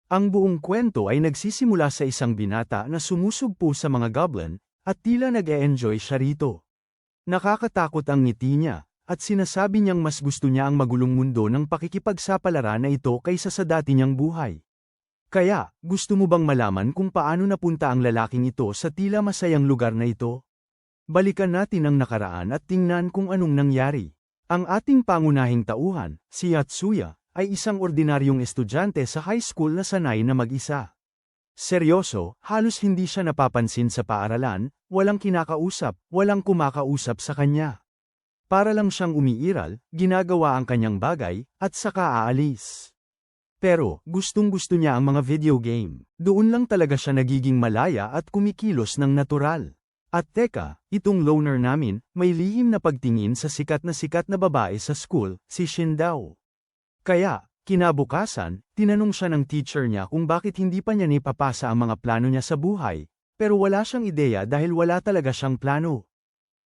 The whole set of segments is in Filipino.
Ang buong kwento ay nagsisimula sa isang binata na sumusugpo sa mga goblin, at tila nag-e-enjoy siya rito. Nakakatakot ang ngiti niya, at sinasabi niyang mas gusto niya ang magulong mundo ng pakikipagsapalaran na ito kaysa sa dati niyang buhay. Kaya, gusto mo bang malaman kung paano napunta ang lalaking ito sa tila masayang lugar na ito? Balikan natin ang nakaraan at tingnan kung anong nangyari. Ang ating pangunahing tauhan, si Yatsuya, ay isang ordinaryong estudyante sa high school na sanay na mag-isa. Seryoso, halos hindi siya napapansin sa paaralan, walang kinakausap, walang kumakausap sa kanya. Para lang siyang umiiral, ginagawa ang kanyang bagay, at saka aalis. Pero, gustong-gusto niya ang mga video game. Doon lang talaga siya nagiging malaya at kumikilos ng natural. At teka, itong loner namin, may lihim na pagtingin sa sikat na babae sa school, si Shin daw. Kaya, kinabukasan, tinanong siya ng teacher niya kung bakit hindi pa niya nipapasa ang mga plano niya sa buhay, pero wala siyang ideya dahil wala talaga siyang plano.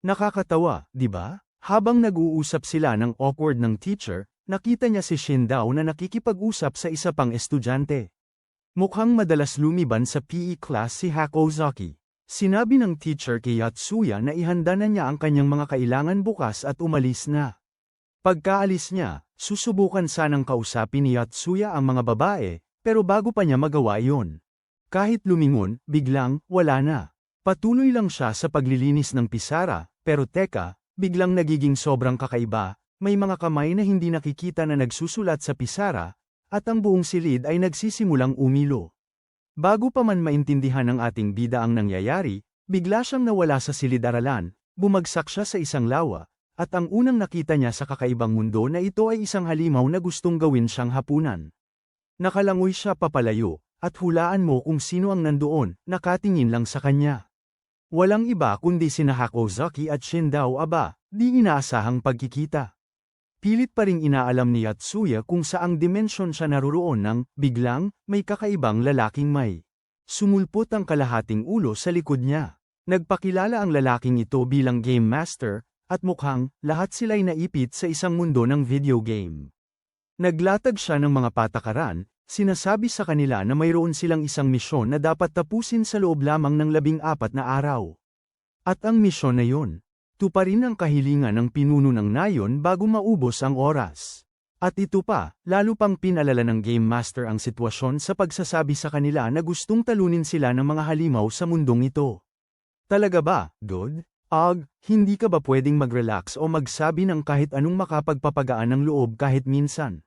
Nakakatawa, di ba? Habang nag-uusap sila ng awkward ng teacher, nakita niya si Shin daw na nakikipag-usap sa isa pang estudyante. Mukhang madalas lumiban sa PE class si Hakozaki. Sinabi ng teacher kay Yatsuya na ihanda na niya ang kanyang mga kailangan bukas at umalis na. Pagkaalis niya, susubukan sanang kausapin ni Yatsuya ang mga babae, pero bago pa niya magawa iyon. Kahit lumingon, biglang, wala na. Patuloy lang siya sa paglilinis ng pisara, pero teka, biglang nagiging sobrang kakaiba. May mga kamay na hindi nakikita na nagsusulat sa pisara, at ang buong silid ay nagsisimulang umilo. Bago pa man maintindihan ng ating bida ang nangyayari, bigla siyang nawala sa silid-aralan, bumagsak siya sa isang lawa, at ang unang nakita niya sa kakaibang mundo na ito ay isang halimaw na gustong gawin siyang hapunan. Nakalangoy siya papalayo, at hulaan mo kung sino ang nandoon, nakatingin lang sa kanya. Walang iba kundi sina Hakozaki at Shin daw aba, di inaasahang pagkikita. Pilit pa ring inaalam ni Yatsuya kung saang dimensyon siya naroroon nang, biglang, may kakaibang lalaking may sumulpot ang kalahating ulo sa likod niya. Nagpakilala ang lalaking ito bilang Game Master, at mukhang, lahat sila'y naipit sa isang mundo ng video game. Naglatag siya ng mga patakaran, sinasabi sa kanila na mayroon silang isang misyon na dapat tapusin sa loob lamang ng 14 na araw. At ang misyon na yun, tuparin ang kahilingan ng pinuno ng nayon bago maubos ang oras. At ito pa, lalo pang pinalala ng Game Master ang sitwasyon sa pagsasabi sa kanila na gustong talunin sila ng mga halimaw sa mundong ito. Talaga ba, dude? Hindi ka ba pwedeng mag-relax o magsabi ng kahit anong makapagpapagaan ng loob kahit minsan?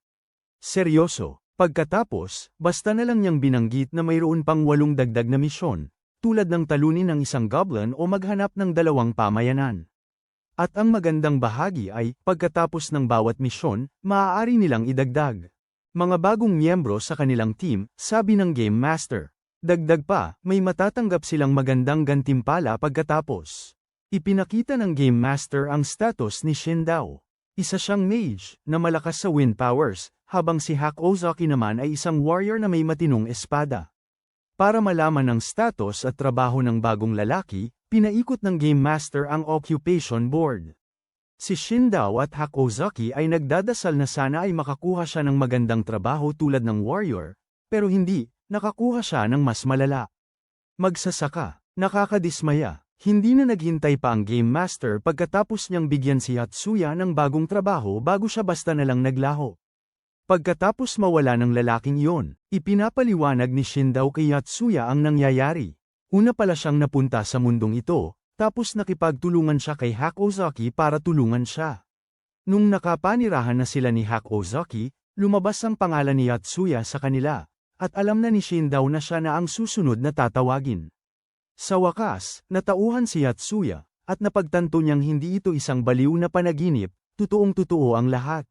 Seryoso, pagkatapos, basta na lang niyang binanggit na mayroon pang 8 dagdag na misyon, tulad ng talunin ng isang goblin o maghanap ng 2 pamayanan. At ang magandang bahagi ay, pagkatapos ng bawat misyon, maaari nilang idagdag mga bagong miyembro sa kanilang team, sabi ng Game Master. Dagdag pa, may matatanggap silang magandang gantimpala pagkatapos. Ipinakita ng Game Master ang status ni Shin daw. Isa siyang mage, na malakas sa wind powers, habang si Hakozaki naman ay isang warrior na may matinong espada. Para malaman ang status at trabaho ng bagong lalaki, pinaikot ng Game Master ang occupation board. Si Shin daw at Hakozaki ay nagdadasal na sana ay makakuha siya ng magandang trabaho tulad ng warrior, pero hindi, nakakuha siya ng mas malala. Magsasaka, nakakadismaya, hindi na naghintay pa ang Game Master pagkatapos niyang bigyan si Yatsuya ng bagong trabaho bago siya basta na lang naglaho. Pagkatapos mawala ng lalaking iyon, ipinapaliwanag ni Shin daw kay Yatsuya ang nangyayari. Una pala siyang napunta sa mundong ito, tapos nakipagtulungan siya kay Hakozaki para tulungan siya. Nung nakapanirahan na sila ni Hakozaki, lumabas ang pangalan ni Yatsuya sa kanila, at alam na ni Shin daw na siya na ang susunod na tatawagin. Sa wakas, natauhan si Yatsuya, at napagtanto niyang hindi ito isang baliw na panaginip, totoong-totoo ang lahat.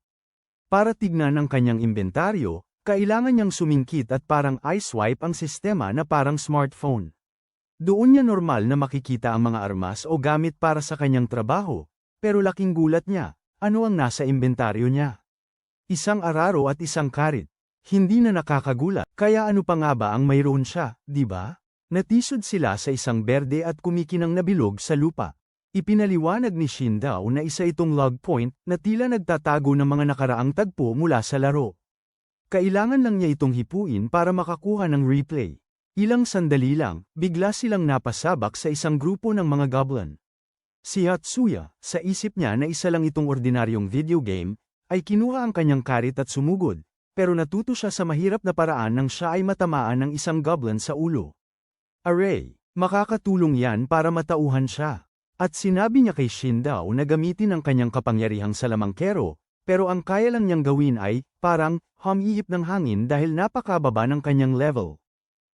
Para tignan ang kanyang inventaryo, kailangan niyang sumingkit at parang iSwipe ang sistema na parang smartphone. Doon niya normal na makikita ang mga armas o gamit para sa kanyang trabaho, pero laking gulat niya, ano ang nasa inventaryo niya? Isang araro at isang karit. Hindi na nakakagulat, kaya ano pa nga ba ang mayroon siya, di ba? Natisod sila sa isang berde at kumikinang na bilog sa lupa. Ipinaliwanag ni Shin daw na isa itong log point na tila nagtatago ng mga nakaraang tagpo mula sa laro. Kailangan lang niya itong hipuin para makakuha ng replay. Ilang sandali lang, bigla silang napasabak sa isang grupo ng mga goblin. Si Yatsuya, sa isip niya na isa lang itong ordinaryong video game, ay kinuha ang kanyang karit at sumugod, pero natuto siya sa mahirap na paraan nang siya ay matamaan ng isang goblin sa ulo. Aray, makakatulong yan para matauhan siya. At sinabi niya kay Shindao na gamitin ang kanyang kapangyarihang salamangkero, pero ang kaya lang niyang gawin ay, parang, humihip ng hangin dahil napakababa ng kanyang level.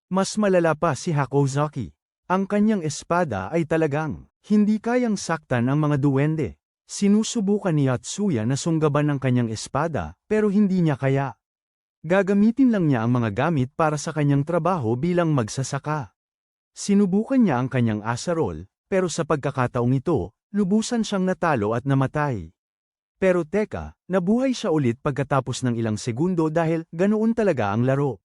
Mas malala pa si Hakozaki. Ang kanyang espada ay talagang hindi kayang saktan ang mga duwende. Sinusubukan ni Yatsuya na sunggaban ang kanyang espada, pero hindi niya kaya. Gagamitin lang niya ang mga gamit para sa kanyang trabaho bilang magsasaka. Sinubukan niya ang kanyang asarol, pero sa pagkakataong ito, lubusan siyang natalo at namatay. Pero teka, nabuhay siya ulit pagkatapos ng ilang segundo dahil ganoon talaga ang laro.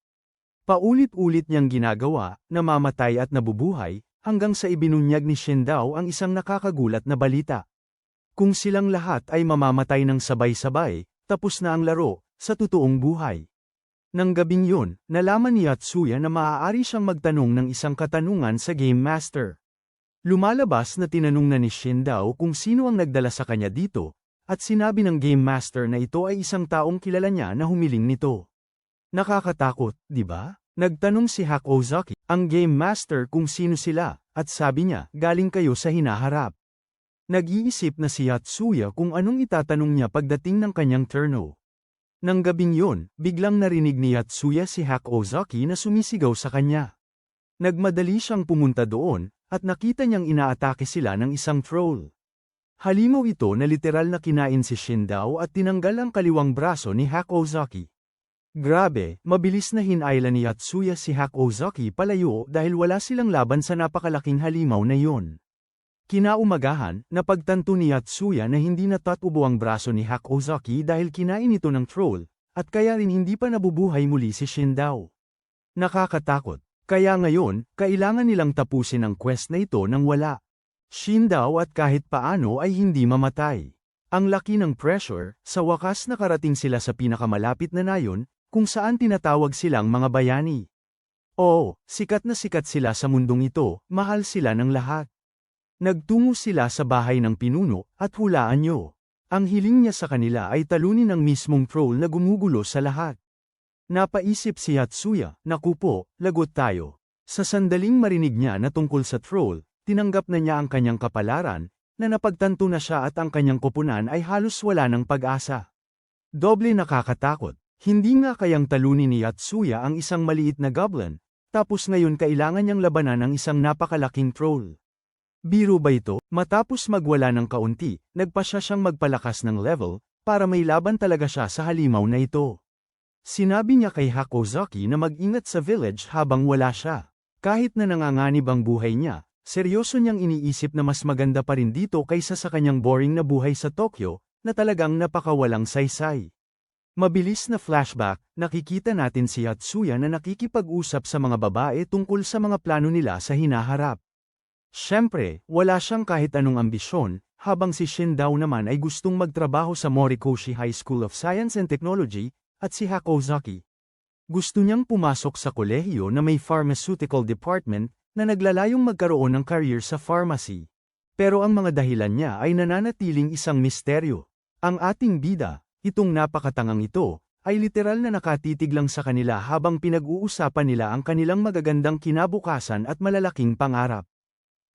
Paulit-ulit niyang ginagawa, namamatay at nabubuhay, hanggang sa ibinunyag ni Shindao ang isang nakakagulat na balita. Kung silang lahat ay mamamatay ng sabay-sabay, tapos na ang laro, sa totoong buhay. Nang gabing yun, nalaman ni Yatsuya na maaari siyang magtanong ng isang katanungan sa Game Master. Lumalabas na tinanong na ni Shindao kung sino ang nagdala sa kanya dito, at sinabi ng Game Master na ito ay isang taong kilala niya na humiling nito. Nakakatakot, di ba? Nagtanong si Hakozaki, ang Game Master kung sino sila, at sabi niya, galing kayo sa hinaharap. Nag-iisip na si Yatsuya kung anong itatanong niya pagdating ng kanyang turno. Nang gabing yun, biglang narinig ni Yatsuya si Hakozaki na sumisigaw sa kanya. Nagmadali siyang pumunta doon, at nakita niyang inaatake sila ng isang troll. Halimaw ito na literal na kinain si Shindao at tinanggal ang kaliwang braso ni Hakozaki. Grabe, mabilis na hinayla ni Yatsuya si Hakozaki palayo dahil wala silang laban sa napakalaking halimaw na yun. Kinaumagahan, napagtanto ni Yatsuya na hindi natatubo ang braso ni Hakozaki dahil kinain ito ng troll, at kaya rin hindi pa nabubuhay muli si Shindao. Nakakatakot. Kaya ngayon, kailangan nilang tapusin ang quest na ito nang wala. Shindao at kahit paano ay hindi mamatay. Ang laki ng pressure, sa wakas nakarating sila sa pinakamalapit na nayon, kung saan tinatawag silang mga bayani. Oo, sikat na sikat sila sa mundong ito, mahal sila ng lahat. Nagtungo sila sa bahay ng pinuno, at hulaan nyo. Ang hiling niya sa kanila ay talunin ang mismong troll na gumugulo sa lahat. Napaisip si Yatsuya, naku po, lagot tayo. Sa sandaling marinig niya na tungkol sa troll, tinanggap na niya ang kanyang kapalaran, na napagtanto na siya at ang kanyang koponan ay halos wala ng pag-asa. Doble nakakatakot. Hindi nga kayang talunin ni Yatsuya ang isang maliit na goblin, tapos ngayon kailangan niyang labanan ang isang napakalaking troll. Biro ba ito? Matapos magwala ng kaunti, nagpa siya siyang magpalakas ng level, para may laban talaga siya sa halimaw na ito. Sinabi niya kay Hakozaki na mag-ingat sa village habang wala siya. Kahit na nanganganib ang buhay niya, seryoso niyang iniisip na mas maganda pa rin dito kaysa sa kanyang boring na buhay sa Tokyo, na talagang napakawalang saysay. Mabilis na flashback, nakikita natin si Yatsuya na nakikipag-usap sa mga babae tungkol sa mga plano nila sa hinaharap. Siyempre, wala siyang kahit anong ambisyon, habang si Shindao naman ay gustong magtrabaho sa Morikoshi High School of Science and Technology, at si Hakozaki. Gusto niyang pumasok sa kolehiyo na may pharmaceutical department, na naglalayong magkaroon ng career sa pharmacy. Pero ang mga dahilan niya ay nananatiling isang misteryo. Ang ating bida, itong napakatangang ito, ay literal na nakatitig lang sa kanila habang pinag-uusapan nila ang kanilang magagandang kinabukasan at malalaking pangarap.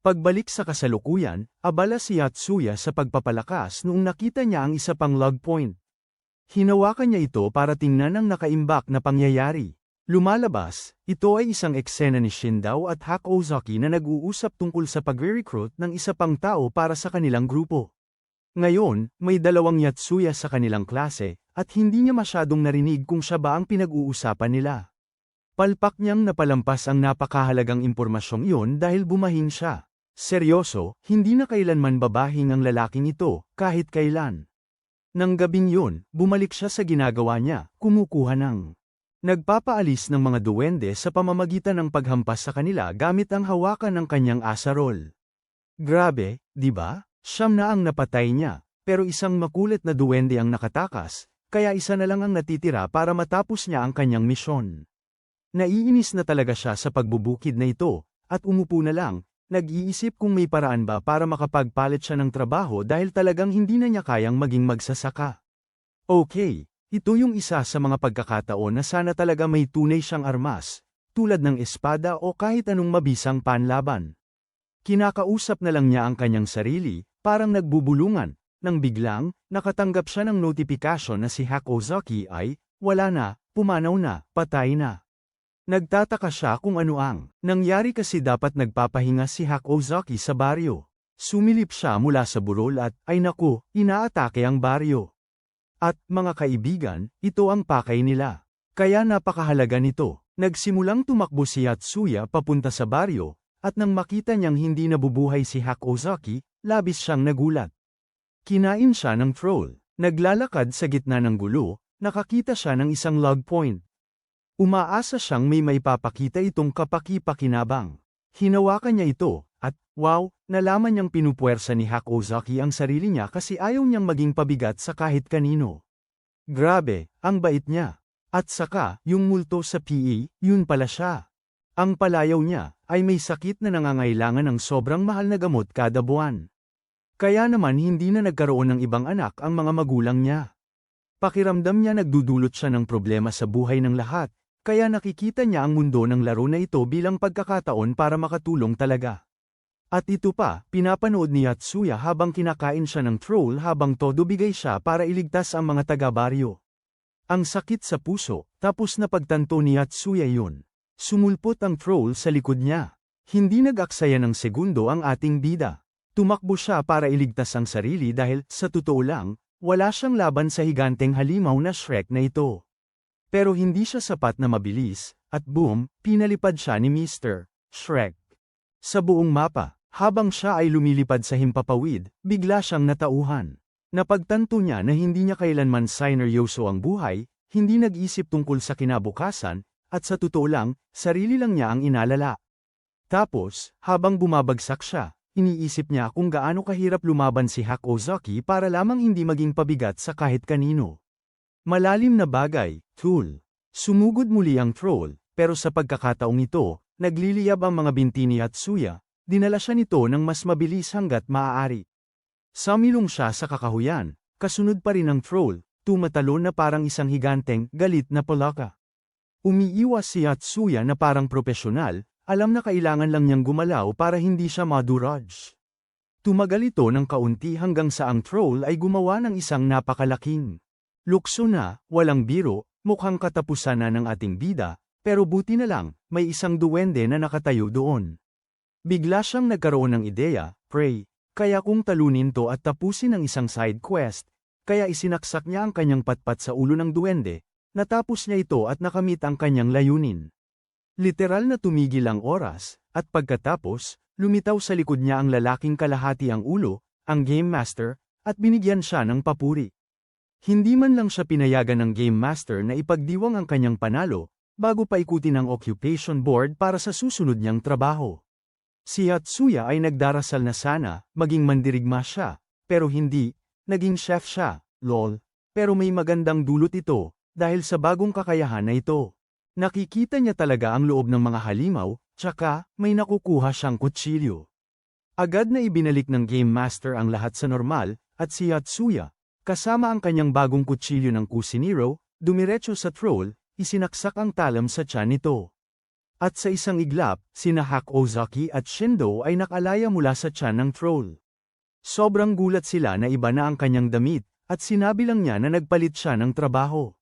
Pagbalik sa kasalukuyan, abala si Yatsuya sa pagpapalakas noong nakita niya ang isa pang log point. Hinawakan niya ito para tingnan ang nakaimbak na pangyayari. Lumalabas, ito ay isang eksena ni Shindao at Hakozaki na nag-uusap tungkol sa pagre-recruit ng isa pang tao para sa kanilang grupo. Ngayon, may dalawang Yatsuya sa kanilang klase, at hindi niya masyadong narinig kung siya ba ang pinag-uusapan nila. Palpak niyang napalampas ang napakahalagang impormasyong iyon dahil bumahin siya. Seryoso, hindi na kailanman babahing ang lalaking ito, kahit kailan. Nang gabing yun, bumalik siya sa ginagawa niya, kumukuha ng nagpapaalis ng mga duwende sa pamamagitan ng paghampas sa kanila gamit ang hawakan ng kanyang asarol. Grabe, di ba? Siyam na ang napatay niya, pero isang makulit na duwende ang nakatakas, kaya isa na lang ang natitira para matapos niya ang kanyang misyon. Naiinis na talaga siya sa pagbubukid na ito, at umupo na lang, nag-iisip kung may paraan ba para makapagpalit siya ng trabaho dahil talagang hindi na niya kayang maging magsasaka. Okay, ito yung isa sa mga pagkakataon na sana talaga may tunay siyang armas, tulad ng espada o kahit anong mabisang panlaban. Kinakausap na lang niya ang kanyang sarili, parang nagbubulungan, nang biglang, nakatanggap siya ng notifikasyon na si Hack Ozaki ay, wala na, pumanaw na, patay na. Nagtataka siya kung ano ang nangyari kasi dapat nagpapahinga si Hack Ozaki sa baryo. Sumilip siya mula sa burol at, ay naku, inaatake ang baryo. At, mga kaibigan, ito ang pakay nila. Kaya napakahalaga nito. Nagsimulang tumakbo si Yatsuya papunta sa baryo, at nang makita niyang hindi nabubuhay si Hack Ozaki, labis siyang nagulat. Kinain siya ng troll. Naglalakad sa gitna ng gulo, nakakita siya ng isang log point. Umaasa siyang may maipapakita itong kapaki-pakinabang. Hinawakan niya ito, at, wow, nalaman niyang pinupuwersa ni Hack Ozaki ang sarili niya kasi ayaw niyang maging pabigat sa kahit kanino. Grabe, ang bait niya. At saka, yung multo sa PE, yun pala siya. Ang palayaw niya, ay may sakit na nangangailangan ng sobrang mahal na gamot kada buwan. Kaya naman hindi na nagkaroon ng ibang anak ang mga magulang niya. Pakiramdam niya nagdudulot siya ng problema sa buhay ng lahat. Kaya nakikita niya ang mundo ng laro na ito bilang pagkakataon para makatulong talaga. At ito pa, pinapanood ni Yatsuya habang kinakain siya ng troll habang todo bigay siya para iligtas ang mga taga-baryo. Ang sakit sa puso, tapos napagtanto ni Yatsuya yun. Sumulpot ang troll sa likod niya. Hindi nag-aksaya ng segundo ang ating bida. Tumakbo siya para iligtas ang sarili dahil, sa totoo lang, wala siyang laban sa higanteng halimaw na Shrek na ito. Pero hindi siya sapat na mabilis, at boom, pinalipad siya ni Mr. Shrek. Sa buong mapa, habang siya ay lumilipad sa himpapawid, bigla siyang natauhan. Napagtanto niya na hindi niya kailanman sineryoso ang buhay, hindi nag-isip tungkol sa kinabukasan, at sa totoo lang, sarili lang niya ang inalala. Tapos, habang bumabagsak siya, iniisip niya kung gaano kahirap lumaban si Hack Ozaki para lamang hindi maging pabigat sa kahit kanino. Malalim na bagay, tool. Sumugod muli ang troll, pero sa pagkakataong ito, nagliliyab ang mga binti ni Yatsuya, dinala siya nito ng mas mabilis hanggat maaari. Samilong siya sa kakahuyan, kasunod pa rin ang troll, tumatalon na parang isang higanteng, galit na palaka. Umiiwas si Yatsuya na parang propesyonal, alam na kailangan lang niyang gumalaw para hindi siya madurage. Tumagal ito ng kaunti hanggang sa ang troll ay gumawa ng isang napakalaking lukso na, walang biro, mukhang katapusan na ng ating bida, pero buti na lang, may isang duwende na nakatayo doon. Bigla siyang nagkaroon ng ideya, pray, kaya kung talunin to at tapusin ang isang side quest, kaya isinaksak niya ang kanyang patpat sa ulo ng duwende, natapos niya ito at nakamit ang kanyang layunin. Literal na tumigil ang oras, at pagkatapos, lumitaw sa likod niya ang lalaking kalahati ang ulo, ang Game Master, at binigyan siya ng papuri. Hindi man lang siya pinayagan ng Game Master na ipagdiwang ang kanyang panalo, bago paikutin ang occupation board para sa susunod niyang trabaho. Si Yatsuya ay nagdarasal na sana, maging mandirigma siya, pero hindi, naging chef siya, lol. Pero may magandang dulot ito, dahil sa bagong kakayahan na ito. Nakikita niya talaga ang loob ng mga halimaw, tsaka, may nakukuha siyang kutsilyo. Agad na ibinalik ng Game Master ang lahat sa normal, at si Yatsuya, kasama ang kanyang bagong kutsilyo ng kusinero, dumiretso sa troll, isinaksak ang talam sa tiyan nito. At sa isang iglap, sina Hack Ozaki at Shindo ay nakalaya mula sa tiyan ng troll. Sobrang gulat sila na iba na ang kanyang damit, at sinabi lang niya na nagpalit siya ng trabaho.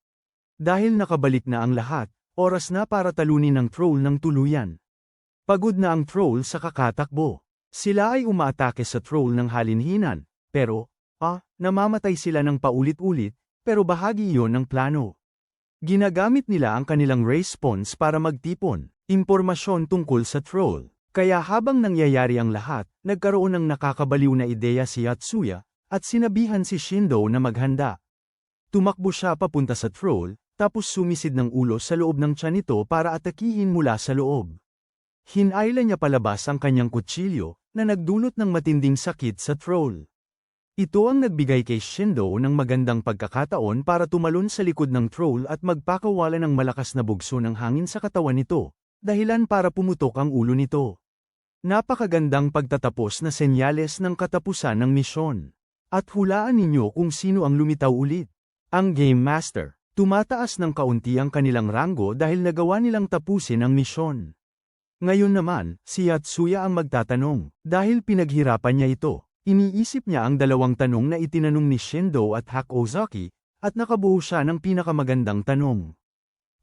Dahil nakabalik na ang lahat, oras na para talunin ng troll ng tuluyan. Pagod na ang troll sa kakatakbo. Sila ay umaatake sa troll ng halinhinan, pero, namamatay sila ng paulit-ulit, pero bahagi iyon ng plano. Ginagamit nila ang kanilang response para magtipon, impormasyon tungkol sa troll. Kaya habang nangyayari ang lahat, nagkaroon ng nakakabaliw na ideya si Yatsuya, at sinabihan si Shindo na maghanda. Tumakbo siya papunta sa troll, tapos sumisid ng ulo sa loob ng tiyan nito para atakihin mula sa loob. Hinayla niya palabas ang kanyang kutsilyo, na nagdulot ng matinding sakit sa troll. Ito ang nagbigay kay Shindo ng magandang pagkakataon para tumalon sa likod ng troll at magpakawala ng malakas na bugso ng hangin sa katawan nito, dahilan para pumutok ang ulo nito. Napakagandang pagtatapos na senyales ng katapusan ng misyon. At hulaan ninyo kung sino ang lumitaw ulit. Ang Game Master. Tumataas ng kaunti ang kanilang ranggo dahil nagawa nilang tapusin ang misyon. Ngayon naman, si Yatsuya ang magtatanong, dahil pinaghirapan niya ito. Iniisip niya ang dalawang tanong na itinanong ni Shindo at Hakozaki, at nakabuo siya ng pinakamagandang tanong.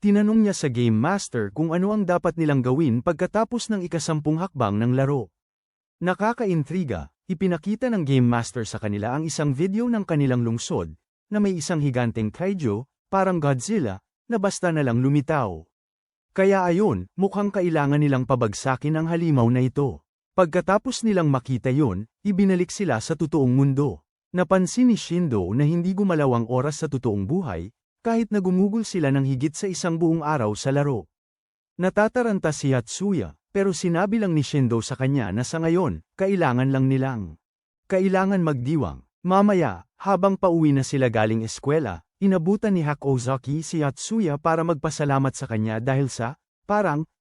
Tinanong niya sa Game Master kung ano ang dapat nilang gawin pagkatapos ng ika-10 hakbang ng laro. Nakakaintriga, ipinakita ng Game Master sa kanila ang isang video ng kanilang lungsod, na may isang higanteng kaiju, parang Godzilla, na basta na lang lumitaw. Kaya ayon, mukhang kailangan nilang pabagsakin ang halimaw na ito. Pagkatapos nilang makita yon, ibinalik sila sa totoong mundo. Napansin ni Shindo na hindi gumalaw ang oras sa totoong buhay, kahit na gumugol sila ng higit sa isang buong araw sa laro. Natataranta si Yatsuya, pero sinabi lang ni Shindo sa kanya na sa ngayon, kailangan lang nilang. Kailangan magdiwang. Mamaya, habang pauwi na sila galing eskwela, inabutan ni Hakozaki si Yatsuya para magpasalamat sa kanya dahil sa,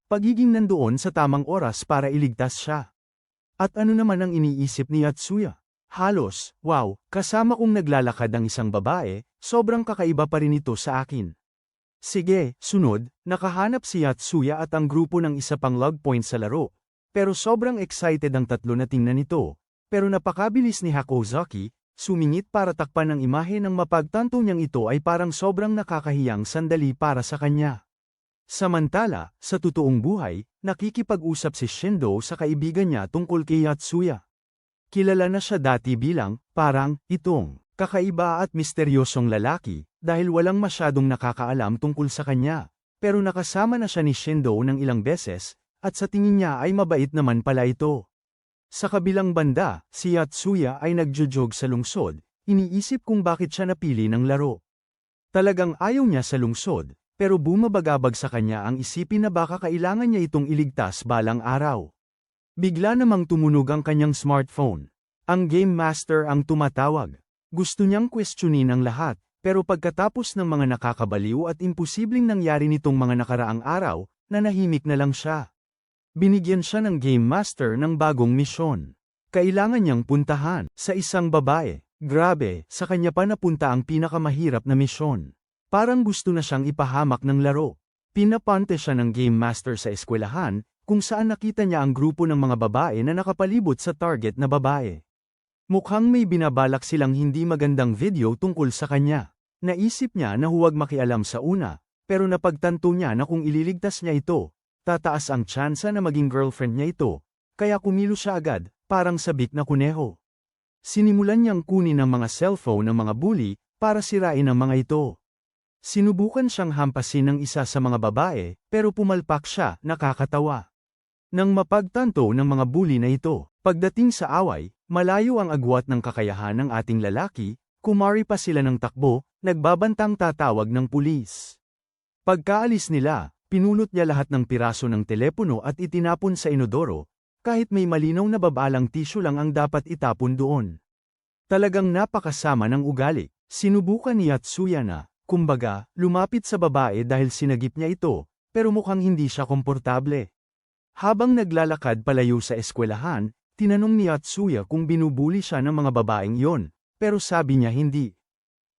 pagiging nandoon sa tamang oras para iligtas siya. At ano naman ang iniisip ni Yatsuya? Halos, wow, kasama kong naglalakad ang isang babae, sobrang kakaiba pa rin ito sa akin. Sige, sunod, nakahanap si Yatsuya at ang grupo ng isa pang log point sa laro. Pero sobrang excited ang tatlo na tingnan ito. Pero napakabilis ni Hakozaki, sumingit para takpan ang imahe ng mapagtanto niyang ito ay parang sobrang nakakahiyang sandali para sa kanya. Samantala, sa totoong buhay, nakikipag-usap si Shindo sa kaibigan niya tungkol kay Yatsuya. Kilala na siya dati bilang, itong, kakaiba at misteryosong lalaki, dahil walang masyadong nakakaalam tungkol sa kanya. Pero nakasama na siya ni Shindo ng ilang beses, at sa tingin niya ay mabait naman pala ito. Sa kabilang banda, si Yatsuya ay nagjujog sa lungsod, iniisip kung bakit siya napili ng laro. Talagang ayaw niya sa lungsod. Pero bumabagabag sa kanya ang isipin na baka kailangan niya itong iligtas balang araw. Bigla namang tumunog ang kanyang smartphone. Ang Game Master ang tumatawag. Gusto niyang questionin ang lahat, pero pagkatapos ng mga nakakabaliw at imposibleng nangyari nitong mga nakaraang araw, nanahimik na lang siya. Binigyan siya ng Game Master ng bagong misyon. Kailangan niyang puntahan sa isang babae. Grabe, sa kanya pa napunta ang pinakamahirap na misyon. Parang gusto na siyang ipahamak ng laro. Pinapante siya ng Game Master sa eskwelahan, kung saan nakita niya ang grupo ng mga babae na nakapalibot sa target na babae. Mukhang may binabalak silang hindi magandang video tungkol sa kanya. Naisip niya na huwag makialam sa una, pero napagtanto niya na kung ililigtas niya ito, tataas ang tsansa na maging girlfriend niya ito, kaya kumilos siya agad, parang sabik na kuneho. Sinimulan niyang kunin ang mga cellphone ng mga bully, para sirain ang mga ito. Sinubukan siyang hampasin ng isa sa mga babae, pero pumalpak siya, nakakatawa. Nang mapagtanto ng mga bully na ito, pagdating sa away, malayo ang agwat ng kakayahan ng ating lalaki, kumari pa sila ng takbo, nagbabantang tatawag ng pulis. Pagkaalis nila, pinulot niya lahat ng piraso ng telepono at itinapon sa inodoro, kahit may malinaw na babalang tissue lang ang dapat itapon doon. Talagang napakasama ng ugali. Sinubukan ni Yatsuya na, kumbaga, lumapit sa babae dahil sinagip niya ito, pero mukhang hindi siya komportable. Habang naglalakad palayo sa eskwelahan, tinanong ni Yatsuya kung binubuli siya ng mga babaeng yon, pero sabi niya hindi.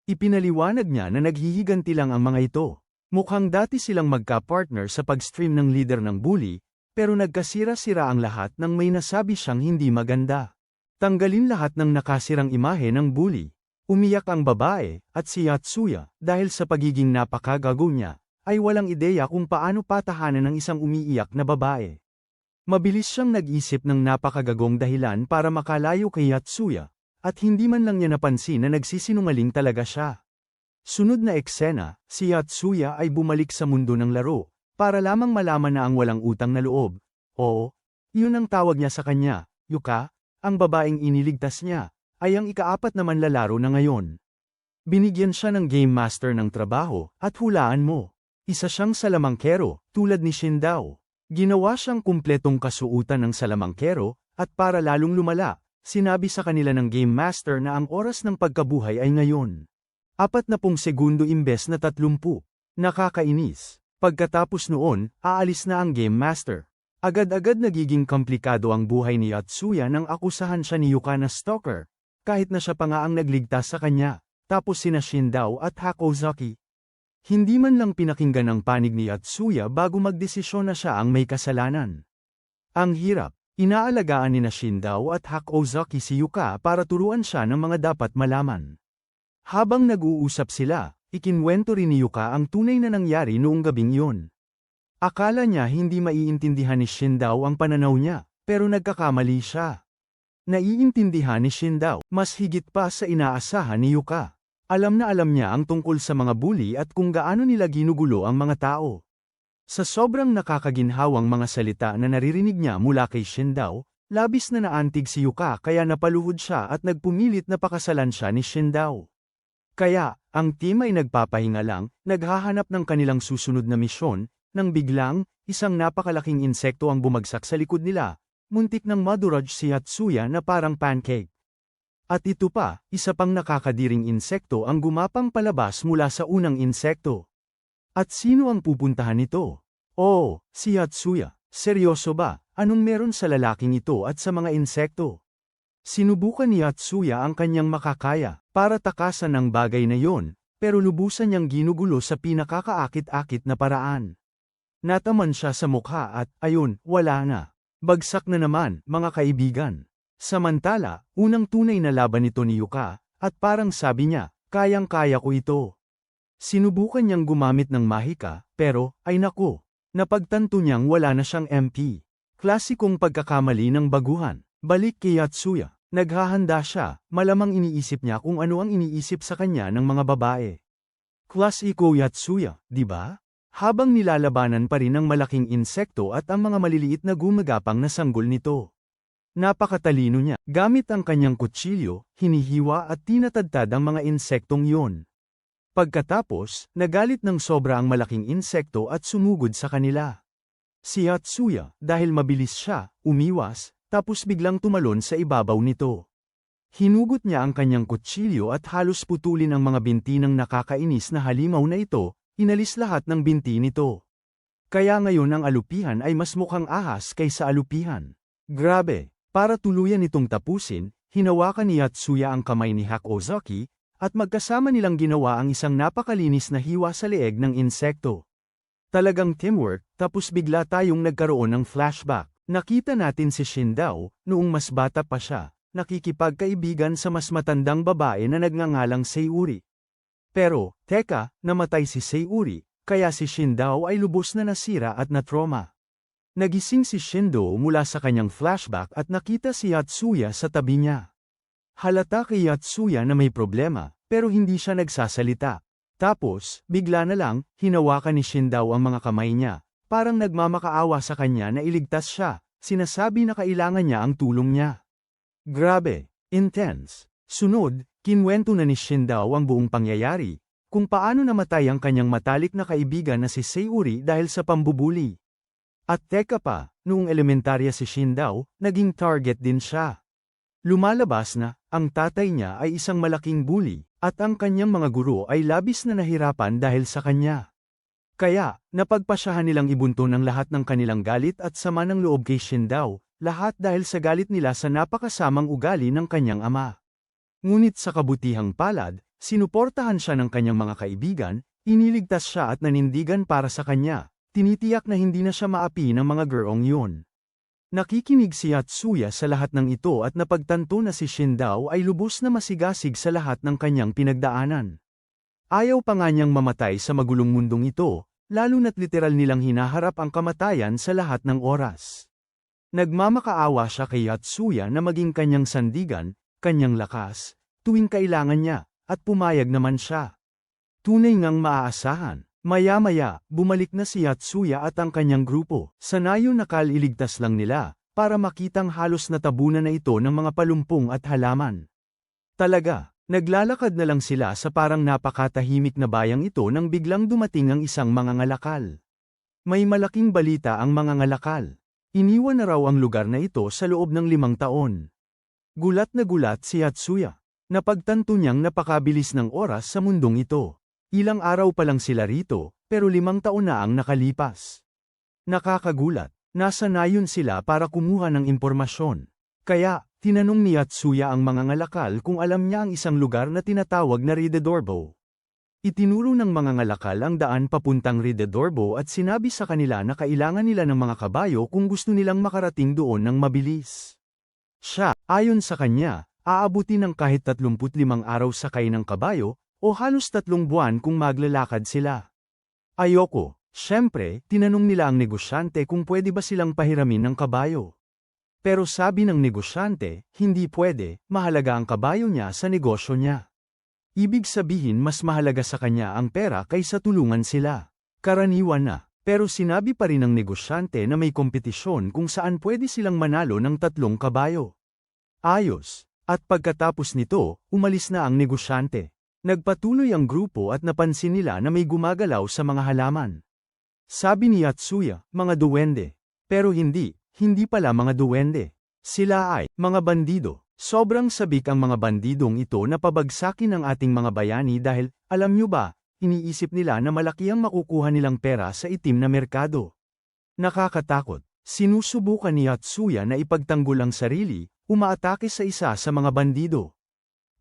Ipinaliwanag niya na naghihiganti lang ang mga ito. Mukhang dati silang magka-partner sa pag-stream ng leader ng bully, pero nagkasira-sira ang lahat nang may nasabi siyang hindi maganda. Tanggalin lahat ng nakasirang imahe ng bully. Umiyak ang babae, at si Yatsuya, dahil sa pagiging napakagago niya, ay walang ideya kung paano patahanan ng isang umiiyak na babae. Mabilis siyang nag-isip ng napakagagong dahilan para makalayo kay Yatsuya, at hindi man lang niya napansin na nagsisinungaling talaga siya. Sunod na eksena, si Yatsuya ay bumalik sa mundo ng laro, para lamang malaman na ang walang utang na loob. Oo, yun ang tawag niya sa kanya, Yuka, ang babaeng iniligtas niya. Ay ang ika-4 na manlalaro na ngayon. Binigyan siya ng Game Master ng trabaho, at hulaan mo. Isa siyang salamangkero, tulad ni Shindao. Ginawa siyang kumpletong kasuutan ng salamangkero, at para lalong lumala, sinabi sa kanila ng Game Master na ang oras ng pagkabuhay ay ngayon. 40 segundo imbes na 30. Nakakainis. Pagkatapos noon, aalis na ang Game Master. Agad-agad nagiging komplikado ang buhay ni Yatsuya nang akusahan siya ni Yuka na stalker, kahit na siya pa nga ang nagligtas sa kanya, tapos sina Shindao at Hakozaki. Hindi man lang pinakinggan ang panig ni Yatsuya bago magdesisyon na siya ang may kasalanan. Ang hirap, inaalagaan ni na Shindao at Hakozaki si Yuka para turuan siya ng mga dapat malaman. Habang nag-uusap sila, ikinwento rin ni Yuka ang tunay na nangyari noong gabing iyon. Akala niya hindi maiintindihan ni Shindao ang pananaw niya, pero nagkakamali siya. Naiintindihan ni Shindao, mas higit pa sa inaasahan ni Yuka. Alam na alam niya ang tungkol sa mga bully at kung gaano nila ginugulo ang mga tao. Sa sobrang nakakaginhawang mga salita na naririnig niya mula kay Shindao, labis na naantig si Yuka kaya napaluhod siya at nagpumilit na pakasalan siya ni Shindao. Kaya, ang team ay nagpapahinga lang, naghahanap ng kanilang susunod na misyon, nang biglang, isang napakalaking insekto ang bumagsak sa likod nila, muntik ng maduraj si Yatsuya na parang pancake. At ito pa, isa pang nakakadiring insekto ang gumapang palabas mula sa unang insekto. At sino ang pupuntahan nito? Oh, si Yatsuya. Seryoso ba? Anong meron sa lalaking ito at sa mga insekto? Sinubukan ni Yatsuya ang kanyang makakaya para takasan ang bagay na yon, pero lubusan niyang ginugulo sa pinakakaakit-akit na paraan. Nataman siya sa mukha at, ayun, wala na. Bagsak na naman, mga kaibigan. Samantala, unang tunay na laban nito ni Yuka, at parang sabi niya, kayang-kaya ko ito. Sinubukan niyang gumamit ng mahika, pero, ay naku, napagtanto niyang wala na siyang MP. Klasikong pagkakamali ng baguhan. Balik kay Yatsuya. Naghahanda siya, malamang iniisip niya kung ano ang iniisip sa kanya ng mga babae. Klasiko Yatsuya, di ba? Habang nilalabanan pa rin ang malaking insekto at ang mga maliliit na gumagapang na sanggol nito. Napakatalino niya, gamit ang kanyang kutsilyo, hinihiwa at tinatadtad ang mga insektong iyon. Pagkatapos, nagalit ng sobra ang malaking insekto at sumugod sa kanila. Si Yatsuya, dahil mabilis siya, umiwas, tapos biglang tumalon sa ibabaw nito. Hinugot niya ang kanyang kutsilyo at halos putulin ang mga binti ng nakakainis na halimaw na ito, inalis lahat ng binti nito. Kaya ngayon ang alupihan ay mas mukhang ahas kaysa alupihan. Grabe, para tuluyan itong tapusin, hinawakan ni Yatsuya ang kamay ni Hakozaki, at magkasama nilang ginawa ang isang napakalinis na hiwa sa leeg ng insekto. Talagang teamwork, tapos bigla tayong nagkaroon ng flashback. Nakita natin si Shindao, noong mas bata pa siya, nakikipagkaibigan sa mas matandang babae na nagngangalang Sayuri. Pero, teka, namatay si Sayuri, kaya si Shindao ay lubos na nasira at na-trauma. Nagising si Shindo mula sa kanyang flashback at nakita si Yatsuya sa tabi niya. Halata kay Yatsuya na may problema, pero hindi siya nagsasalita. Tapos, bigla na lang, hinawakan ni Shindao ang mga kamay niya. Parang nagmamakaawa sa kanya na iligtas siya, sinasabi na kailangan niya ang tulong niya. Grabe, intense. Sunod, kinwento na ni Shindao ang buong pangyayari, kung paano namatay ang kanyang matalik na kaibigan na si Sayuri dahil sa pambubuli. At teka pa, noong elementarya si Shindao, naging target din siya. Lumalabas na, ang tatay niya ay isang malaking bully, at ang kanyang mga guro ay labis na nahirapan dahil sa kanya. Kaya, napagpasyahan nilang ibunto ng lahat ng kanilang galit at sama ng loob kay Shindao, lahat dahil sa galit nila sa napakasamang ugali ng kanyang ama. Ngunit sa kabutihang palad, sinuportahan siya ng kanyang mga kaibigan, iniligtas siya at nanindigan para sa kanya, tinitiyak na hindi na siya maapi ng mga gurong yun. Nakikinig si Yatsuya sa lahat ng ito at napagtanto na si Shindao ay lubos na masigasig sa lahat ng kanyang pinagdaanan. Ayaw pa nga niyang mamatay sa magulong mundong ito, lalo na't literal nilang hinaharap ang kamatayan sa lahat ng oras. Nagmamakaawa siya kay Yatsuya na maging kanyang sandigan, kanyang lakas, tuwing kailangan niya, at pumayag naman siya. Tunay ngang maaasahan. Maya-maya, bumalik na si Yatsuya at ang kanyang grupo. Sanayon nakaliligtas lang nila, para makitang halos natabunan na ito ng mga palumpong at halaman. Talaga. Naglalakad na lang sila sa parang napakatahimik na bayang ito nang biglang dumating ang isang mangangalakal. May malaking balita ang mangangalakal. Iniwan na raw ang lugar na ito sa loob ng 5 taon. Gulat na gulat si Yatsuya. Napagtanto niyang napakabilis ng oras sa mundong ito. Ilang araw pa lang sila rito, pero 5 taon na ang nakalipas. Nakakagulat, nasa nayon sila para kumuha ng impormasyon. Kaya, tinanong ni Yatsuya ang mga ngalakal kung alam niya ang isang lugar na tinatawag na Ridedorbo. Itinuro ng mga ngalakal ang daan papuntang Ridedorbo at sinabi sa kanila na kailangan nila ng mga kabayo kung gusto nilang makarating doon ng mabilis. Siya, ayon sa kanya, aabuti ng kahit 35 araw sakay ng kabayo, o halos 3 buwan kung maglalakad sila. Ayoko, syempre, tinanong nila ang negosyante kung pwede ba silang pahiramin ng kabayo. Pero sabi ng negosyante, hindi pwede, mahalaga ang kabayo niya sa negosyo niya. Ibig sabihin mas mahalaga sa kanya ang pera kaysa tulungan sila. Karaniwan na, pero sinabi pa rin ng negosyante na may kompetisyon kung saan pwede silang manalo ng 3 kabayo. Ayos. At pagkatapos nito, umalis na ang negosyante. Nagpatuloy ang grupo at napansin nila na may gumagalaw sa mga halaman. Sabi ni Yatsuya, mga duwende. Pero hindi pala mga duwende. Sila ay mga bandido. Sobrang sabik ang mga bandidong ito na pabagsakin ang ating mga bayani dahil, alam nyo ba, iniisip nila na malaki ang makukuha nilang pera sa itim na merkado. Nakakatakot. Sinusubukan ni Yatsuya na ipagtanggol ang sarili, umaatake sa isa sa mga bandido.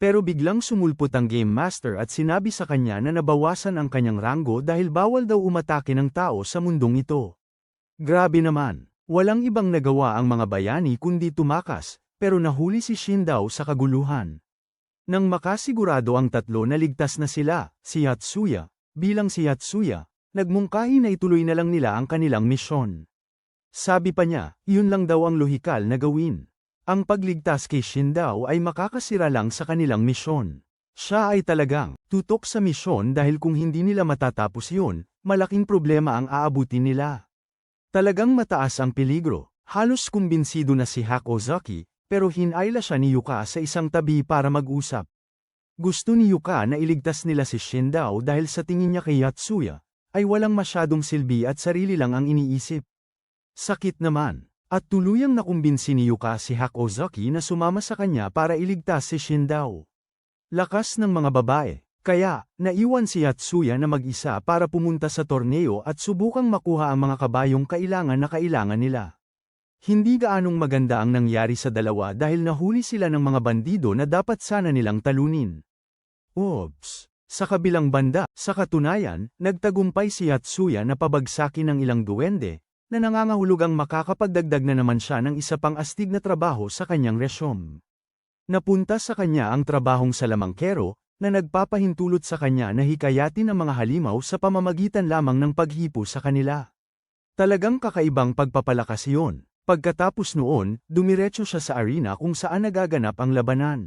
Pero biglang sumulpot ang Game Master at sinabi sa kanya na nabawasan ang kanyang ranggo dahil bawal daw umatake ng tao sa mundong ito. Grabe naman, walang ibang nagawa ang mga bayani kundi tumakas, pero nahuli si Shin daw sa kaguluhan. Nang makasigurado ang tatlo na ligtas na sila, si Yatsuya, bilang si Yatsuya, nagmungkahi na ituloy na lang nila ang kanilang misyon. Sabi pa niya, iyon lang daw ang lohikal na gawin. Ang pagligtas kay Shin daw ay makakasira lang sa kanilang misyon. Siya ay talagang tutok sa misyon dahil kung hindi nila matatapos yun, malaking problema ang aabutin nila. Talagang mataas ang peligro. Halos kumbinsido na si Hack Ozaki, pero hinayla siya ni Yuka sa isang tabi para mag-usap. Gusto ni Yuka na iligtas nila si Shin daw dahil sa tingin niya kay Yatsuya, ay walang masyadong silbi at sarili lang ang iniisip. Sakit naman. At tuluyang nakumbinsi ni Yuka si Hack Ozaki na sumama sa kanya para iligtas si Shin daw. Lakas ng mga babae. Kaya, naiwan si Yatsuya na mag-isa para pumunta sa torneo at subukang makuha ang mga kabayong kailangan nila. Hindi gaanong maganda ang nangyari sa dalawa dahil nahuli sila ng mga bandido na dapat sana nilang talunin. Oops! Sa kabilang banda, sa katunayan, nagtagumpay si Yatsuya na pabagsakin ng ilang duwende, na nangangahulugang makakapagdagdag na naman siya ng isa pang astig na trabaho sa kanyang resume. Napunta sa kanya ang trabahong salamangkero, na nagpapahintulot sa kanya na hikayatin ang mga halimaw sa pamamagitan lamang ng paghipo sa kanila. Talagang kakaibang pagpapalakas iyon. Pagkatapos noon, dumiretso siya sa arena kung saan nagaganap ang labanan.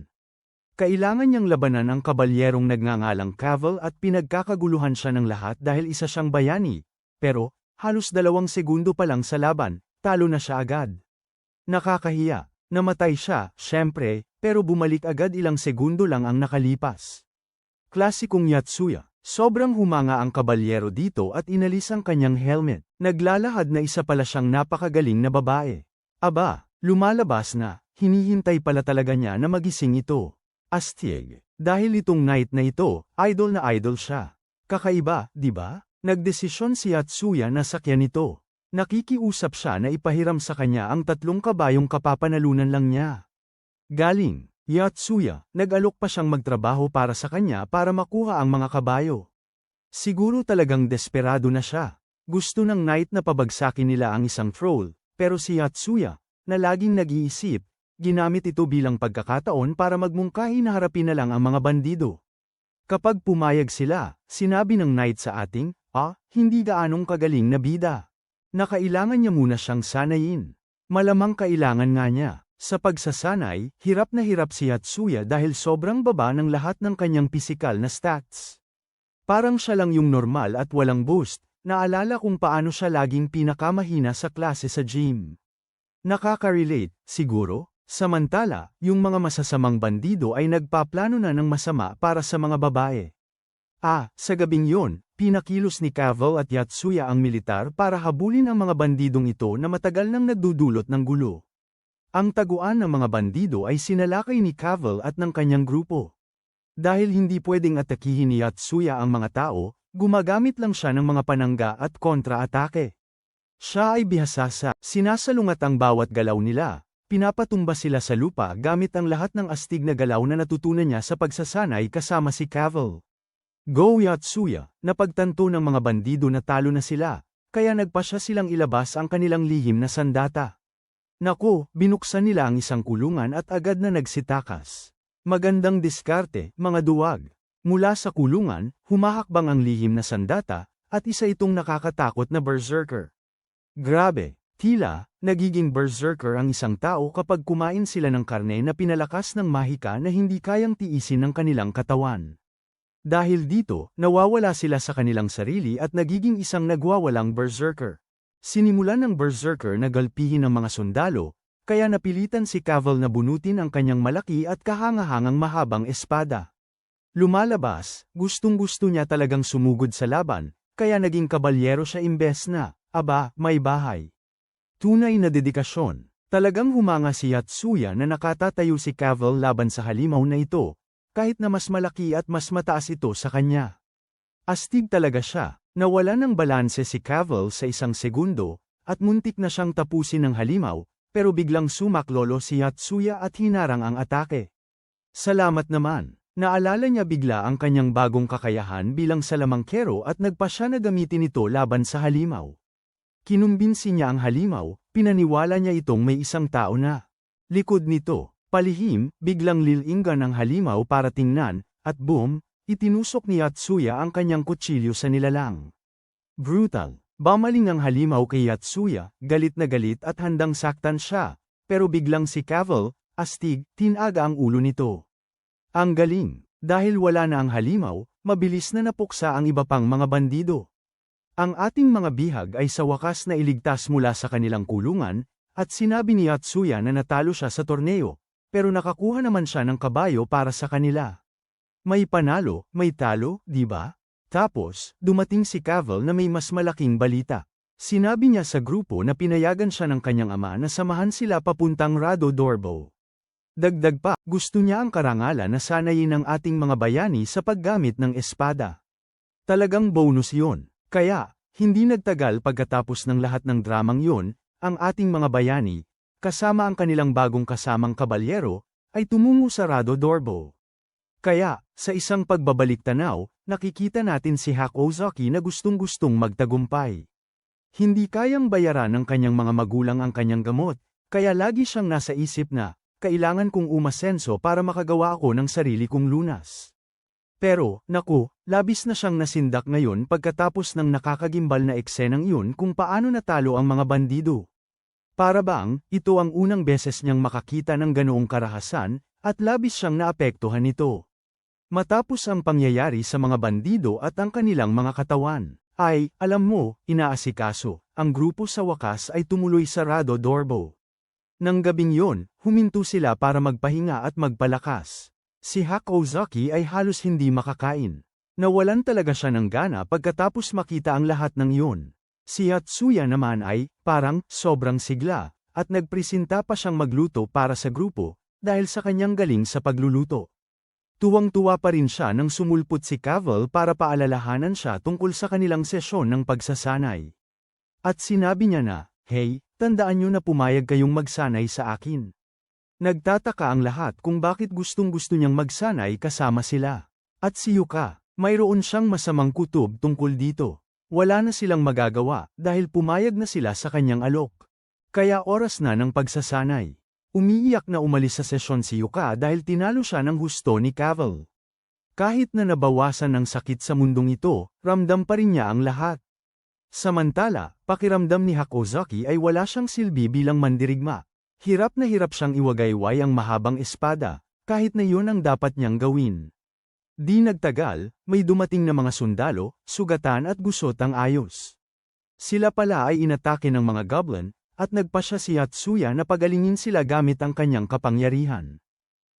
Kailangan niyang labanan ang kabalyerong nagngangalang Caval at pinagkakaguluhan siya ng lahat dahil isa siyang bayani, pero, halos 2 segundo pa lang sa laban, talo na siya agad. Nakakahiya. Namatay siya, syempre, pero bumalik agad ilang segundo lang ang nakalipas. Klasikong Yatsuya. Sobrang humanga ang kabalyero dito at inalis ang kanyang helmet. Naglalahad na isa pala siyang napakagaling na babae. Aba, lumalabas na, hinihintay pala talaga niya na magising ito. Astig. Dahil itong night na ito, idol na idol siya. Kakaiba, di ba? Nagdesisyon si Yatsuya na sakyan ito. Nakikiusap siya na ipahiram sa kanya ang 3 kabayong kapapanalunan lang niya. Galing, Yatsuya, nag-alok pa siyang magtrabaho para sa kanya para makuha ang mga kabayo. Siguro talagang desperado na siya. Gusto ng night na pabagsakin nila ang isang troll, pero si Yatsuya, na laging nag-iisip, ginamit ito bilang pagkakataon para magmungkahi na harapin na lang ang mga bandido. Kapag pumayag sila, sinabi ng night sa ating, hindi gaanong kagaling na bida. Na kailangan niya muna siyang sanayin. Malamang kailangan nga niya. Sa pagsasanay, hirap na hirap si Yatsuya dahil sobrang baba ng lahat ng kanyang pisikal na stats. Parang siya lang yung normal at walang boost, naalala kung paano siya laging pinakamahina sa klase sa gym. Nakaka-relate, siguro? Samantala, yung mga masasamang bandido ay nagpaplano na ng masama para sa mga babae. Sa gabing yon, pinakilos ni Caval at Yatsuya ang militar para habulin ang mga bandidong ito na matagal nang nagdudulot ng gulo. Ang taguan ng mga bandido ay sinalakay ni Cavill at ng kanyang grupo. Dahil hindi pwedeng atakihin ni Yatsuya ang mga tao, gumagamit lang siya ng mga panangga at kontra-atake. Siya ay bihasa sa sinasalungat ang bawat galaw nila. Pinapatumba sila sa lupa gamit ang lahat ng astig na galaw na natutunan niya sa pagsasanay kasama si Cavill. Go Yatsuya, napagtanto ng mga bandido na talo na sila, kaya nagpasya silang ilabas ang kanilang lihim na sandata. Naku, binuksan nila ang isang kulungan at agad na nagsitakas. Magandang diskarte, mga duwag. Mula sa kulungan, humahakbang ang lihim na sandata, at isa itong nakakatakot na berserker. Grabe, tila, nagiging berserker ang isang tao kapag kumain sila ng karne na pinalakas ng mahika na hindi kayang tiisin ng kanilang katawan. Dahil dito, nawawala sila sa kanilang sarili at nagiging isang nagwawalang berserker. Sinimulan ng berserker na galpihin ang mga sundalo, kaya napilitan si Cavill na bunutin ang kanyang malaki at kahangahangang mahabang espada. Lumalabas, gustong-gusto niya talagang sumugod sa laban, kaya naging kabalyero siya imbes na, may bahay. Tunay na dedikasyon. Talagang humanga si Yatsuya na nakatatayo si Cavill laban sa halimaw na ito, kahit na mas malaki at mas mataas ito sa kanya. Astig talaga siya. Nawala ng balanse si Cavill sa isang segundo, at muntik na siyang tapusin ng halimaw, pero biglang sumaklolo si Yatsuya at hinarang ang atake. Salamat naman. Naalala niya bigla ang kanyang bagong kakayahan bilang salamangkero at nagpasya na gamitin ito laban sa halimaw. Kinumbinsi niya ang halimaw, pinaniwala niya itong may isang tao na. Likod nito, palihim, biglang lilinggan ang halimaw para tingnan, at boom, itinusok ni Yatsuya ang kanyang kutsilyo sa nilalang. Brutal. Bamaling ang halimaw kay Yatsuya, galit na galit at handang saktan siya, pero biglang si Cavill, astig, tinaga ang ulo nito. Ang galing. Dahil wala na ang halimaw, mabilis na napuksa ang iba pang mga bandido. Ang ating mga bihag ay sa wakas na iligtas mula sa kanilang kulungan, at sinabi ni Yatsuya na natalo siya sa torneo, pero nakakuha naman siya ng kabayo para sa kanila. May panalo, may talo, di ba? Tapos, dumating si Cavill na may mas malaking balita. Sinabi niya sa grupo na pinayagan siya ng kanyang ama na samahan sila papuntang Rado Dorbo. Dagdag pa, gusto niya ang karangalan na sanayin ng ating mga bayani sa paggamit ng espada. Talagang bonus yon. Kaya, hindi nagtagal pagkatapos ng lahat ng dramang yon, ang ating mga bayani, kasama ang kanilang bagong kasamang kabalyero, ay tumungo sa Rado Dorbo. Kaya, sa isang pagbabalik tanaw, nakikita natin si Hack Ozaki na gustong-gustong magtagumpay. Hindi kayang bayaran ng kanyang mga magulang ang kanyang gamot, kaya lagi siyang nasa isip na, kailangan kong umasenso para makagawa ako ng sarili kong lunas. Pero, naku, labis na siyang nasindak ngayon pagkatapos ng nakakagimbal na eksenang iyon kung paano natalo ang mga bandido. Para bang, ito ang unang beses niyang makakita ng ganoong karahasan, at labis siyang naapektuhan nito. Matapos ang pangyayari sa mga bandido at ang kanilang mga katawan, ay, alam mo, inaasikaso, ang grupo sa wakas ay tumuloy sa Rado Dorbo. Nang gabing yon, huminto sila para magpahinga at magpalakas. Si Hack Ozaki ay halos hindi makakain. Nawalan talaga siya ng gana pagkatapos makita ang lahat ng iyon. Si Yatsuya naman ay, parang, sobrang sigla, at nagpresenta pa siyang magluto para sa grupo, dahil sa kanyang galing sa pagluluto. Tuwang-tuwa pa rin siya nang sumulpot si Cavill para paalalahanan siya tungkol sa kanilang sesyon ng pagsasanay. At sinabi niya na, hey, tandaan niyo na pumayag kayong magsanay sa akin. Nagtataka ang lahat kung bakit gustong-gusto niyang magsanay kasama sila. At si Yuka, mayroon siyang masamang kutob tungkol dito. Wala na silang magagawa dahil pumayag na sila sa kanyang alok. Kaya oras na ng pagsasanay. Umiiyak na umalis sa sesyon si Yuka dahil tinalo siya ng husto ni Cavill. Kahit na nabawasan ng sakit sa mundong ito, ramdam pa rin niya ang lahat. Samantala, pakiramdam ni Hack Ozaki ay wala siyang silbi bilang mandirigma. Hirap na hirap siyang iwagayway ang mahabang espada, kahit na iyon ang dapat niyang gawin. Di nagtagal, may dumating na mga sundalo, sugatan at gusot ang ayos. Sila pala ay inatake ng mga goblin, at nagpasya si Yatsuya na pagalingin sila gamit ang kanyang kapangyarihan.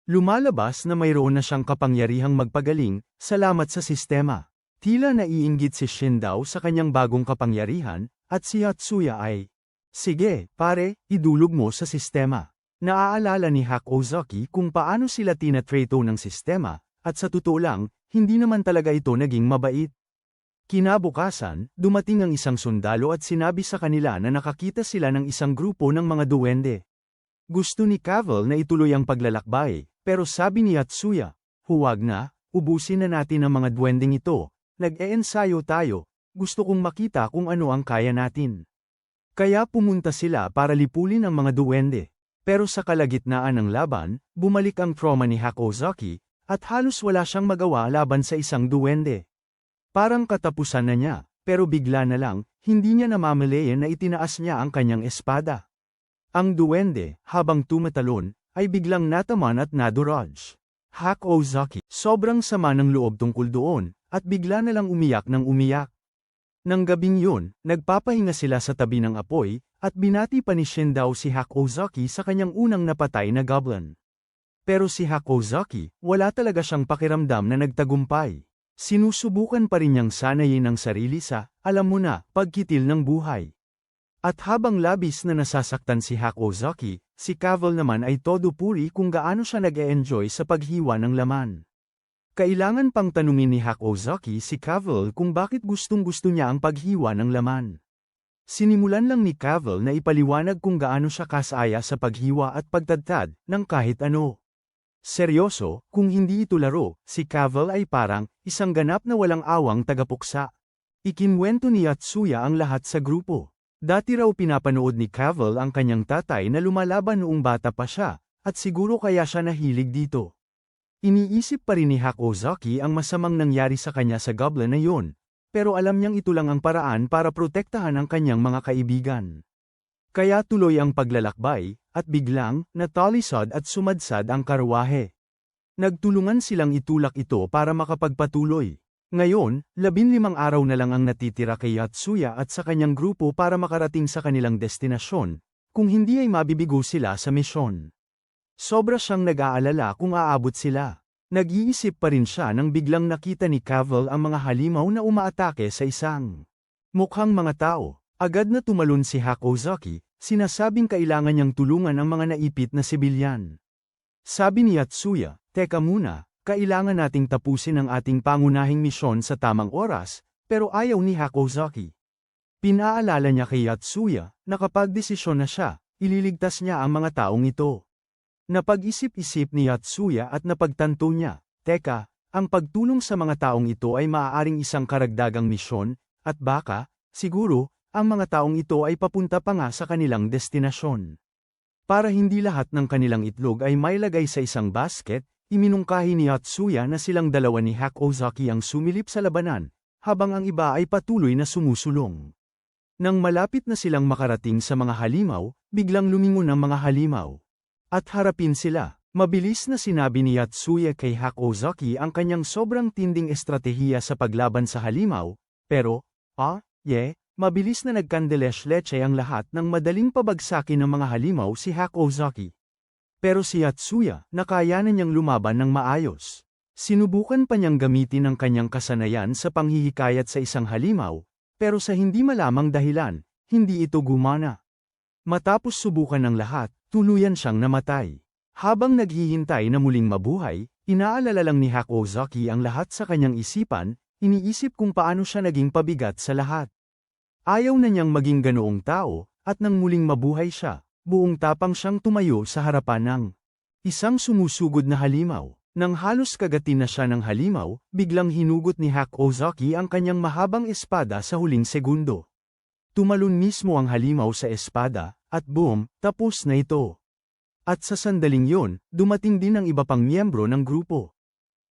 Lumalabas na mayroon na siyang kapangyarihang magpagaling, salamat sa sistema. Tila naiinggit si Shindao sa kanyang bagong kapangyarihan, at si Yatsuya ay, sige, pare, idulog mo sa sistema. Naaalala ni Hack Ozaki kung paano sila tinatrato ng sistema, at sa totoo lang, hindi naman talaga ito naging mabait. Kinabukasan, dumating ang isang sundalo at sinabi sa kanila na nakakita sila ng isang grupo ng mga duwende. Gusto ni Cavill na ituloy ang paglalakbay, pero sabi ni Yatsuya, huwag na, ubusin na natin ang mga duwendeng ito, nag-eensayo tayo, gusto kong makita kung ano ang kaya natin. Kaya pumunta sila para lipulin ang mga duwende. Pero sa kalagitnaan ng laban, bumalik ang trauma ni Hack Ozaki, at halos wala siyang magawa laban sa isang duwende. Parang katapusan na niya, pero bigla na lang, hindi niya namamalayan na itinaas niya ang kanyang espada. Ang duwende, habang tumatalon, ay biglang nataman at naduraj. Hack Ozaki, sobrang sama ng loob tungkol doon, at bigla na lang umiyak ng umiyak. Nang gabing yun, nagpapahinga sila sa tabi ng apoy, at binati pa ni Shindao si Hack Ozaki sa kanyang unang napatay na goblin. Pero si Hack Ozaki, wala talaga siyang pakiramdam na nagtagumpay. Sinusubukan pa rin niyang sanayin ang sarili sa, alam mo na, pagkitil ng buhay. At habang labis na nasasaktan si Hack Ozaki, si Cavill naman ay todo puri kung gaano siya nag-e-enjoy sa paghiwa ng laman. Kailangan pang tanungin ni Hack Ozaki si Cavill kung bakit gustong-gusto niya ang paghiwa ng laman. Sinimulan lang ni Cavill na ipaliwanag kung gaano siya kasaya sa paghiwa at pagtadtad ng kahit ano. Seryoso, kung hindi ito laro, si Cavill ay parang isang ganap na walang awang tagapuksa. Ikinwento ni Yatsuya ang lahat sa grupo. Dati raw pinapanood ni Cavill ang kanyang tatay na lumalaban noong bata pa siya, at siguro kaya siya nahilig dito. Iniisip pa rin ni Hack Ozaki ang masamang nangyari sa kanya sa goblin na yun, pero alam niyang ito lang ang paraan para protektahan ang kanyang mga kaibigan. Kaya tuloy ang paglalakbay, at biglang, natalisod at sumadsad ang karwahe. Nagtulungan silang itulak ito para makapagpatuloy. Ngayon, 15 araw na lang ang natitira kay Yatsuya at sa kanyang grupo para makarating sa kanilang destinasyon, kung hindi ay mabibigo sila sa misyon. Sobra siyang nag-aalala kung aabot sila. Nag-iisip pa rin siya nang biglang nakita ni Cavill ang mga halimaw na umaatake sa isang mukhang mga tao. Agad na tumalon si Hack Ozaki, sinasabing kailangan niyang tulungan ang mga naipit na sibilyan. Sabi ni Yatsuya, teka muna, kailangan nating tapusin ang ating pangunahing misyon sa tamang oras, pero ayaw ni Hack Ozaki. Pinaalala niya kay Yatsuya, na kapag desisyon na siya, ililigtas niya ang mga taong ito. Napag-isip-isip ni Yatsuya at napagtanto niya, teka, ang pagtulong sa mga taong ito ay maaaring isang karagdagang misyon, at baka, siguro, ang mga taong ito ay papunta pa nga sa kanilang destinasyon. Para hindi lahat ng kanilang itlog ay mailagay sa isang basket, iminungkahi ni Yatsuya na silang dalawa ni Hack Ozaki ang sumilip sa labanan, habang ang iba ay patuloy na sumusulong. Nang malapit na silang makarating sa mga halimaw, biglang lumingon ang mga halimaw. At harapin sila, mabilis na sinabi ni Yatsuya kay Hack Ozaki ang kanyang sobrang tinding estratehiya sa paglaban sa halimaw, pero, mabilis na nagkandelesh-leche ang lahat ng madaling pabagsakin ng mga halimaw si Hack Ozaki. Pero si Yatsuya, nakayanan niyang lumaban ng maayos. Sinubukan pa niyang gamitin ang kanyang kasanayan sa panghihikayat sa isang halimaw, pero sa hindi malamang dahilan, hindi ito gumana. Matapos subukan ng lahat, tuluyan siyang namatay. Habang naghihintay na muling mabuhay, inaalala lang ni Hack Ozaki ang lahat sa kanyang isipan, iniisip kung paano siya naging pabigat sa lahat. Ayaw na niyang maging ganoong tao, at nang muling mabuhay siya, buong tapang siyang tumayo sa harapan ng isang sumusugod na halimaw. Nang halos kagatin na siya ng halimaw, biglang hinugot ni Hack Ozaki ang kanyang mahabang espada sa huling segundo. Tumalon mismo ang halimaw sa espada, at boom, tapos na ito. At sa sandaling yon, dumating din ang iba pang miyembro ng grupo.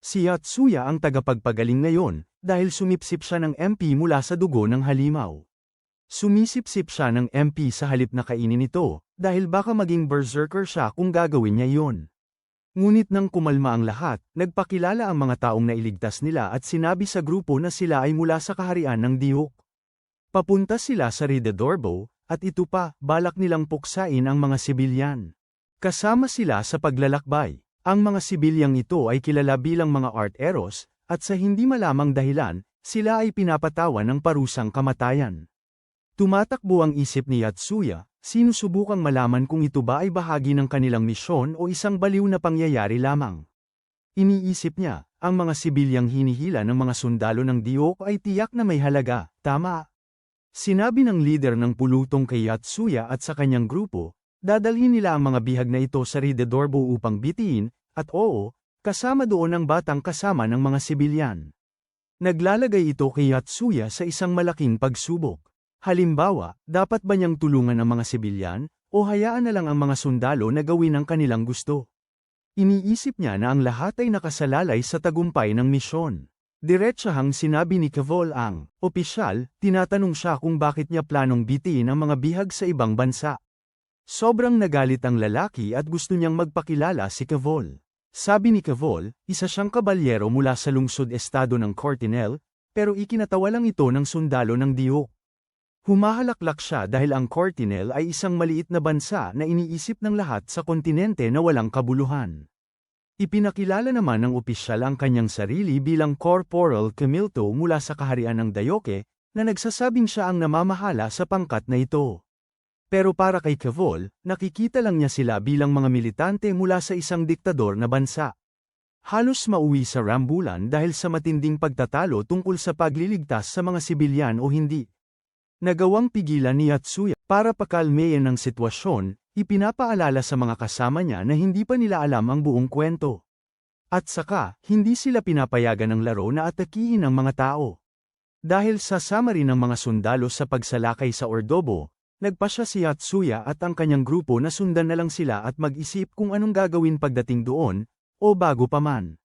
Si Yatsuya ang tagapagpagaling ngayon, dahil sumipsip siya ng MP mula sa dugo ng halimaw. Sumisipsip siya ng MP sa halip na kainin ito, dahil baka maging berserker siya kung gagawin niya yon. Ngunit nang kumalma ang lahat, nagpakilala ang mga taong nailigtas nila at sinabi sa grupo na sila ay mula sa kaharian ng Dihok. Papunta sila sa Ridedorbo, at ito pa, balak nilang puksain ang mga sibilyan. Kasama sila sa paglalakbay. Ang mga sibilyang ito ay kilala bilang mga art-eros, at sa hindi malamang dahilan, sila ay pinapatawan ng parusang kamatayan. Tumatakbo ang isip ni Yatsuya, sinusubukang malaman kung ito ba ay bahagi ng kanilang misyon o isang baliw na pangyayari lamang. Iniisip niya, ang mga sibilyang hinihila ng mga sundalo ng Diok ay tiyak na may halaga, tama? Sinabi ng leader ng pulutong kay Yatsuya at sa kanyang grupo, dadalhin nila ang mga bihag na ito sa Ridedorbo upang bitiin, at oo, kasama doon ang batang kasama ng mga sibilyan. Naglalagay ito kay Yatsuya sa isang malaking pagsubok. Halimbawa, dapat ba niyang tulungan ang mga sibilyan, o hayaan na lang ang mga sundalo na gawin ang kanilang gusto? Iniisip niya na ang lahat ay nakasalalay sa tagumpay ng misyon. Diretsahang sinabi ni Kevol ang opisyal, tinatanong siya kung bakit niya planong bitiin ang mga bihag sa ibang bansa. Sobrang nagalit ang lalaki at gusto niyang magpakilala si Kevol. Sabi ni Kevol, isa siyang kabalyero mula sa lungsod-estado ng Cortinel, pero ikinatawa lang ito ng sundalo ng Diok. Humahalaklak siya dahil ang Cortinel ay isang maliit na bansa na iniisip ng lahat sa kontinente na walang kabuluhan. Ipinakilala naman ng opisyal ang kanyang sarili bilang Corporal Camilto mula sa kaharian ng Dayoke, na nagsasabing siya ang namamahala sa pangkat na ito. Pero para kay Kevol, nakikita lang niya sila bilang mga militante mula sa isang diktador na bansa. Halos mauwi sa rambulan dahil sa matinding pagtatalo tungkol sa pagliligtas sa mga sibilyan o hindi. Nagawang pigilan ni Yatsuya para pakalmeyin ang sitwasyon, ipinapaalala sa mga kasama niya na hindi pa nila alam ang buong kwento. At saka, hindi sila pinapayagan ng laro na atakihin ang mga tao. Dahil sasama rin ang mga sundalo sa pagsalakay sa Ordobo, nagpasya si Yatsuya at ang kanyang grupo na sundan na lang sila at mag-isip kung anong gagawin pagdating doon, o bago pa man.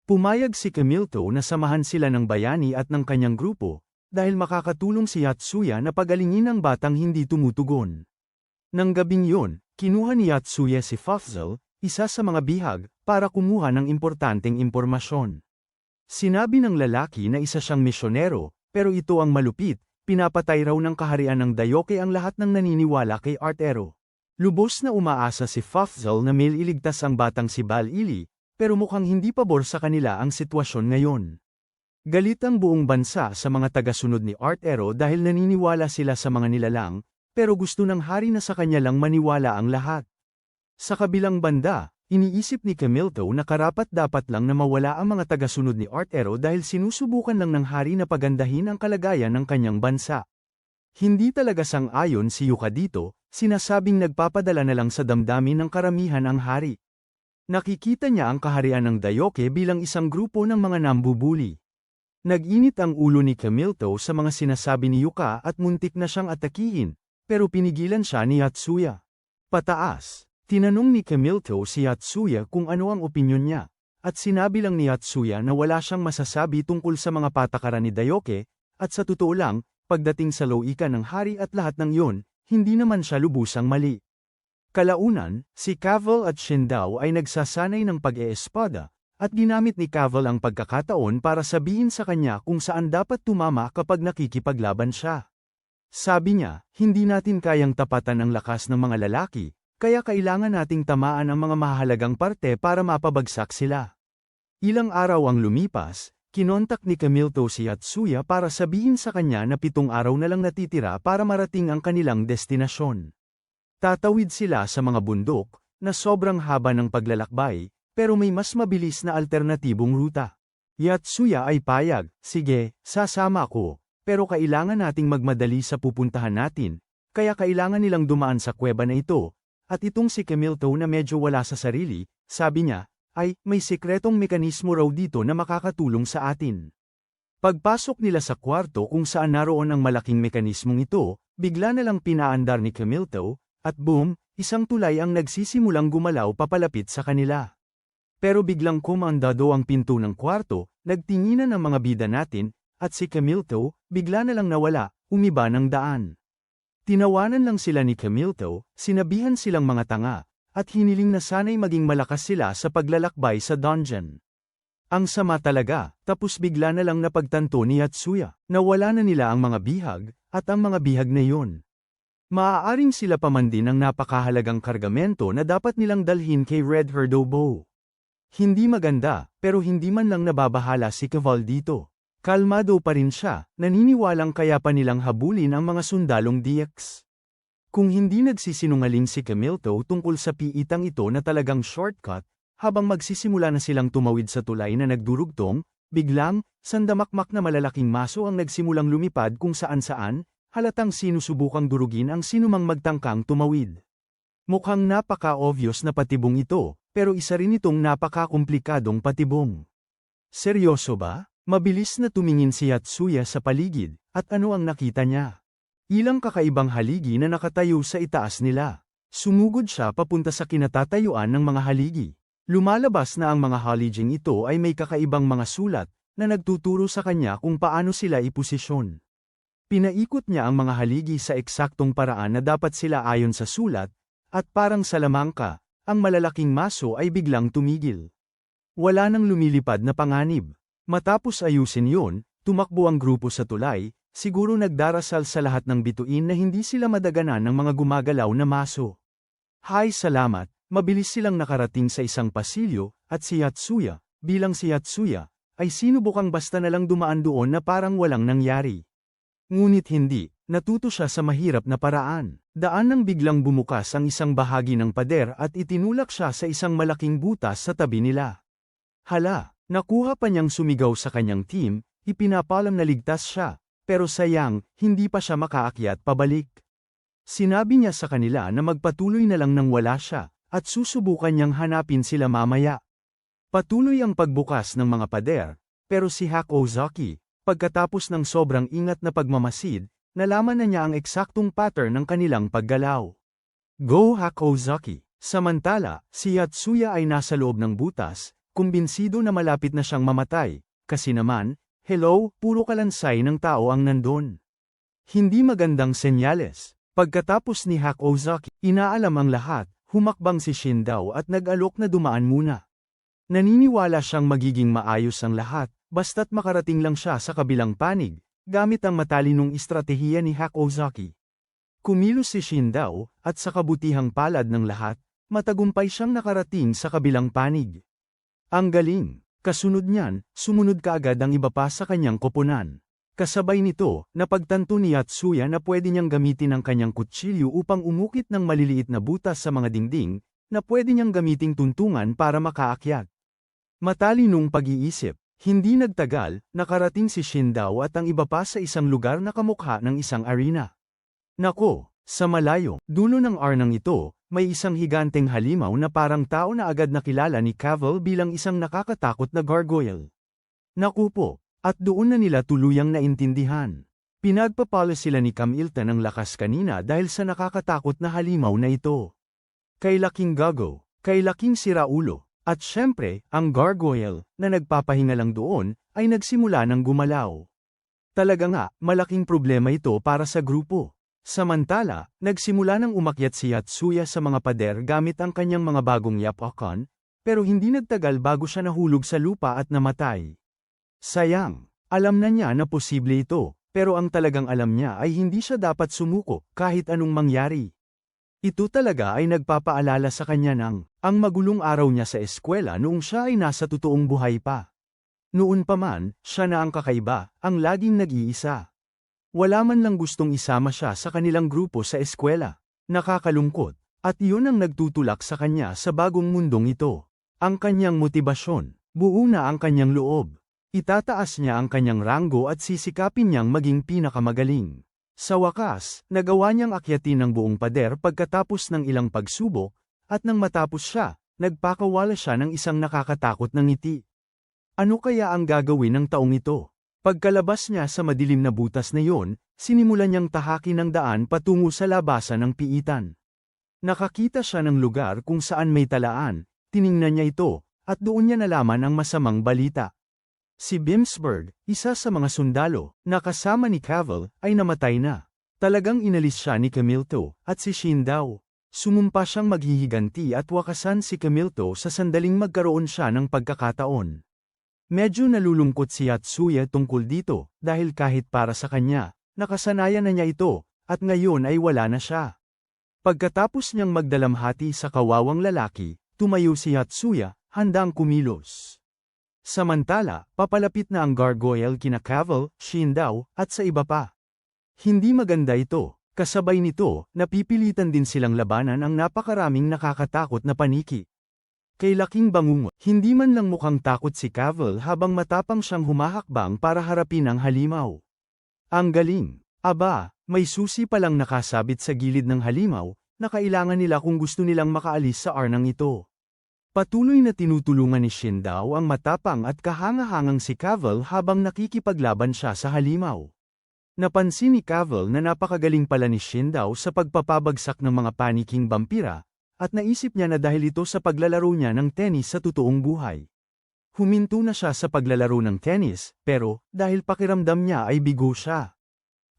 Pumayag si Camilto na samahan sila ng bayani at ng kanyang grupo, dahil makakatulong si Yatsuya na pagalingin ang batang hindi tumutugon. Nang gabing yun, kinuha ni Yatsuya si Fafzel, isa sa mga bihag, para kumuha ng importanteng impormasyon. Sinabi ng lalaki na isa siyang misyonero, pero ito ang malupit, pinapatay raw ng kaharian ng Dayoke ang lahat ng naniniwala kay Artero. Lubos na umaasa si Fafzel na may iligtas ang batang si Bal-ili, pero mukhang hindi pabor sa kanila ang sitwasyon ngayon. Galit ang buong bansa sa mga tagasunod ni Artero dahil naniniwala sila sa mga nilalang, pero gusto ng hari na sa kanya lang maniwala ang lahat. Sa kabilang banda, iniisip ni Camilto na karapat-dapat lang na mawala ang mga tagasunod ni Artero dahil sinusubukan lang ng hari na pagandahin ang kalagayan ng kanyang bansa. Hindi talaga sang-ayon si Yuka dito, sinasabing nagpapadala na lang sa damdamin ng karamihan ang hari. Nakikita niya ang kaharian ng Dayoke bilang isang grupo ng mga nambubuli. Nag-init ang ulo ni Camilto sa mga sinasabi ni Yuka at muntik na siyang atakihin, pero pinigilan siya ni Yatsuya. Pataas. Tinanong ni Camilto si Yatsuya kung ano ang opinyon niya, at sinabi lang ni Yatsuya na wala siyang masasabi tungkol sa mga patakaran ni Dayoke, at sa totoo lang, pagdating sa loikan ng hari at lahat ng yon, hindi naman siya lubusang mali. Kalaunan, si Caval at Shindao ay nagsasanay ng pag-eespada, at ginamit ni Caval ang pagkakataon para sabihin sa kanya kung saan dapat tumama kapag nakikipaglaban siya. Sabi niya, hindi natin kayang tapatan ang lakas ng mga lalaki, kaya kailangan nating tamaan ang mga mahalagang parte para mapabagsak sila. Ilang araw ang lumipas, kinontak ni Camilto si Yatsuya para sabihin sa kanya na 7 araw na lang natitira para marating ang kanilang destinasyon. Tatawid sila sa mga bundok, na sobrang haba ng paglalakbay, pero may mas mabilis na alternatibong ruta. Yatsuya ay payag, sige, sasama ako, pero kailangan nating magmadali sa pupuntahan natin, kaya kailangan nilang dumaan sa kuweba na ito, at itong si Camilto na medyo wala sa sarili, sabi niya, ay, may sikretong mekanismo raw dito na makakatulong sa atin. Pagpasok nila sa kwarto kung saan naroon ang malaking mekanismong ito, bigla na lang pinaandar ni Camilto, at boom, isang tulay ang nagsisimulang gumalaw papalapit sa kanila. Pero biglang kumandado ang pinto ng kwarto, nagtinginan ang mga bida natin, at si Camilto, bigla na lang nawala, umiba ng daan. Tinawanan lang sila ni Camilto, sinabihan silang mga tanga, at hiniling na sana'y maging malakas sila sa paglalakbay sa dungeon. Ang sama talaga, tapos bigla na lang napagtanto ni Yatsuya, na wala na nila ang mga bihag, at ang mga bihag na yun. Maaaring sila pa man din ang napakahalagang kargamento na dapat nilang dalhin kay Red Herdobo. Hindi maganda, pero hindi man lang nababahala si Caval dito. Kalmado pa rin siya, naniniwalang kaya pa nilang habulin ang mga sundalong DX. Kung hindi nagsisinungaling si Camilto tungkol sa piitang ito na talagang shortcut, habang magsisimula na silang tumawid sa tulay na nagdurugtong, biglang, sandamakmak na malalaking maso ang nagsimulang lumipad kung saan-saan, halatang sinusubukang durugin ang sinumang magtangkang tumawid. Mukhang napaka-obvious na patibong ito, pero isa rin itong napaka-komplikadong patibong. Seryoso ba? Mabilis na tumingin si Yatsuya sa paligid, at ano ang nakita niya? Ilang kakaibang haligi na nakatayo sa itaas nila. Sumugod siya papunta sa kinatatayuan ng mga haligi. Lumalabas na ang mga haliging ito ay may kakaibang mga sulat, na nagtuturo sa kanya kung paano sila iposisyon. Pinaikot niya ang mga haligi sa eksaktong paraan na dapat sila ayon sa sulat, at parang sa lamangka, ang malalaking maso ay biglang tumigil. Wala nang lumilipad na panganib. Matapos ayusin yun, tumakbo ang grupo sa tulay, siguro nagdarasal sa lahat ng bituin na hindi sila madaganan ng mga gumagalaw na maso. Hay salamat, mabilis silang nakarating sa isang pasilyo, at si Yatsuya, bilang si Yatsuya, ay sinubukang basta na lang dumaan doon na parang walang nangyari. Ngunit hindi, natuto siya sa mahirap na paraan. Daan nang biglang bumukas ang isang bahagi ng pader at itinulak siya sa isang malaking butas sa tabi nila. Hala, nakuha pa niyang sumigaw sa kanyang team, ipinapalam na ligtas siya. Pero sayang, hindi pa siya makaakyat pabalik. Sinabi niya sa kanila na magpatuloy na lang nang wala siya, at susubukan niyang hanapin sila mamaya. Patuloy ang pagbukas ng mga pader, pero si Hack Ozaki, pagkatapos ng sobrang ingat na pagmamasid, nalaman na niya ang eksaktong pattern ng kanilang paggalaw. Go Hack Ozaki! Samantala, si Yatsuya ay nasa loob ng butas, kumbinsido na malapit na siyang mamatay, kasi naman, hello, puro kalansay ng tao ang nandun. Hindi magandang senyales. Pagkatapos ni Hack Ozaki, inaalam ang lahat, humakbang si Shindao at nag-alok na dumaan muna. Naniniwala siyang magiging maayos ang lahat, basta't makarating lang siya sa kabilang panig, gamit ang matalinong estratehiya ni Hack Ozaki. Kumilos si Shindao, at sa kabutihang palad ng lahat, matagumpay siyang nakarating sa kabilang panig. Ang galing! Kasunod niyan, sumunod kaagad ang iba pa sa kanyang koponan. Kasabay nito, napagtanto ni Yatsuya na pwede niyang gamitin ang kanyang kutsilyo upang umukit ng maliliit na butas sa mga dingding, na pwede niyang gamiting tuntungan para makaakyat. Matalinong pag-iisip, hindi nagtagal, nakarating si Shindao at ang iba pa sa isang lugar na kamukha ng isang arena. Nako, sa malayong dulo ng arnang ito, may isang higanteng halimaw na parang tao na agad nakilala ni Cavil bilang isang nakakatakot na gargoyle. Naku po, at doon na nila tuluyang naintindihan. Pinagpapala sila ni Camilta ng lakas kanina dahil sa nakakatakot na halimaw na ito. Kay laking gago, kay laking siraulo, at syempre, ang gargoyle, na nagpapahinga lang doon, ay nagsimula ng gumalaw. Talaga nga, malaking problema ito para sa grupo. Samantala, nagsimula nang umakyat si Yatsuya sa mga pader gamit ang kanyang mga bagong yapakan, pero hindi nagtagal bago siya nahulog sa lupa at namatay. Sayang, alam na niya na posible ito, pero ang talagang alam niya ay hindi siya dapat sumuko kahit anong mangyari. Ito talaga ay nagpapaalala sa kanya ng ang magulong araw niya sa eskwela noong siya ay nasa totoong buhay pa. Noon pa man, siya na ang kakaiba, ang laging nag-iisa. Wala man lang gustong isama siya sa kanilang grupo sa eskwela. Nakakalungkot, at iyon ang nagtutulak sa kanya sa bagong mundong ito. Ang kanyang motibasyon, buo na ang kanyang loob. Itataas niya ang kanyang ranggo at sisikapin niyang maging pinakamagaling. Sa wakas, nagawa niyang akyatin ang buong pader pagkatapos ng ilang pagsubok, at nang matapos siya, nagpakawala siya ng isang nakakatakot na ngiti. Ano kaya ang gagawin ng taong ito? Pagkalabas niya sa madilim na butas na yon, sinimulan niyang tahakin ang daan patungo sa labasan ng piitan. Nakakita siya ng lugar kung saan may talaan, tiningnan niya ito, at doon niya nalaman ang masamang balita. Si Bimsberg, isa sa mga sundalo, na kasama ni Cavil, ay namatay na. Talagang inalis siya ni Camilto, at si Shindao. Sumumpa siyang maghihiganti at wakasan si Camilto sa sandaling magkaroon siya ng pagkakataon. Medyo nalulungkot si Yatsuya tungkol dito, dahil kahit para sa kanya, nakasanayan na niya ito, at ngayon ay wala na siya. Pagkatapos niyang magdalamhati sa kawawang lalaki, tumayo si Yatsuya, handang kumilos. Samantala, papalapit na ang gargoyle kina Cavil, Shindao, at sa iba pa. Hindi maganda ito, Kasabay nito, napipilitan din silang labanan ang napakaraming nakakatakot na paniki. Kay laking bangungot, hindi man lang mukhang takot si Cavell habang matapang siyang humahakbang para harapin ang halimaw. Ang galing! Aba, may susi palang nakasabit sa gilid ng halimaw, na kailangan nila kung gusto nilang makaalis sa arnang ito. Patuloy na tinutulungan ni Shin Dao ang matapang at kahangahangang si Cavell habang nakikipaglaban siya sa halimaw. Napansin ni Cavell na napakagaling pala ni Shin Dao sa pagpapabagsak ng mga paniking vampira, at naisip niya na dahil ito sa paglalaro niya ng tennis sa totoong buhay. Huminto na siya sa paglalaro ng tennis, pero, dahil pakiramdam niya ay bigo siya.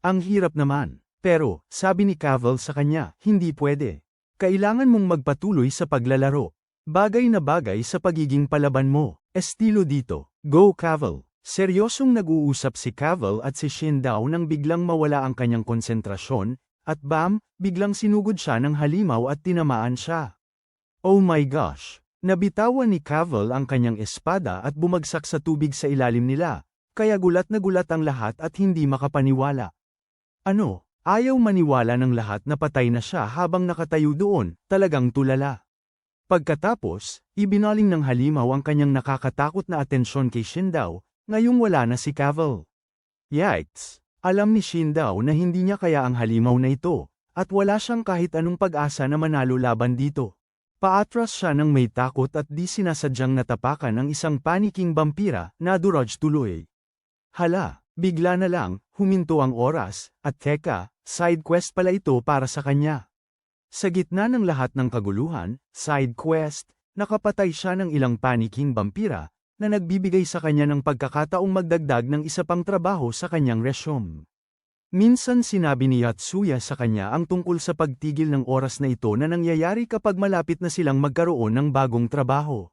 Ang hirap naman. Pero, sabi ni Cavell sa kanya, hindi pwede. Kailangan mong magpatuloy sa paglalaro. Bagay na bagay sa pagiging palaban mo. Estilo dito. Go Cavell! Seryosong nag-uusap si Cavell at si Shin Dao nang biglang mawala ang kanyang konsentrasyon, at bam, biglang sinugod siya ng halimaw at tinamaan siya. Oh my gosh! Nabitawan ni Cavell ang kanyang espada at bumagsak sa tubig sa ilalim nila, kaya gulat na gulat ang lahat at hindi makapaniwala. Ano? Ayaw maniwala ng lahat na patay na siya habang nakatayo doon, talagang tulala. Pagkatapos, ibinaling ng halimaw ang kanyang nakakatakot na atensyon kay Shin Dao, ngayong wala na si Cavell. Yikes! Alam ni Shin Dao na hindi niya kaya ang halimaw na ito, at wala siyang kahit anong pag-asa na manalo laban dito. Paatras siya nang may takot at di sinasadyang natapakan ang isang paniking vampira na duraj tuloy. Hala, bigla na lang, huminto ang oras, at teka, side quest pala ito para sa kanya. Sa gitna ng lahat ng kaguluhan, side quest, nakapatay siya ng ilang paniking vampira, na nagbibigay sa kanya ng pagkakataong magdagdag ng isa pang trabaho sa kanyang resume. Minsan sinabi ni Yatsuya sa kanya ang tungkol sa pagtigil ng oras na ito na nangyayari kapag malapit na silang magkaroon ng bagong trabaho.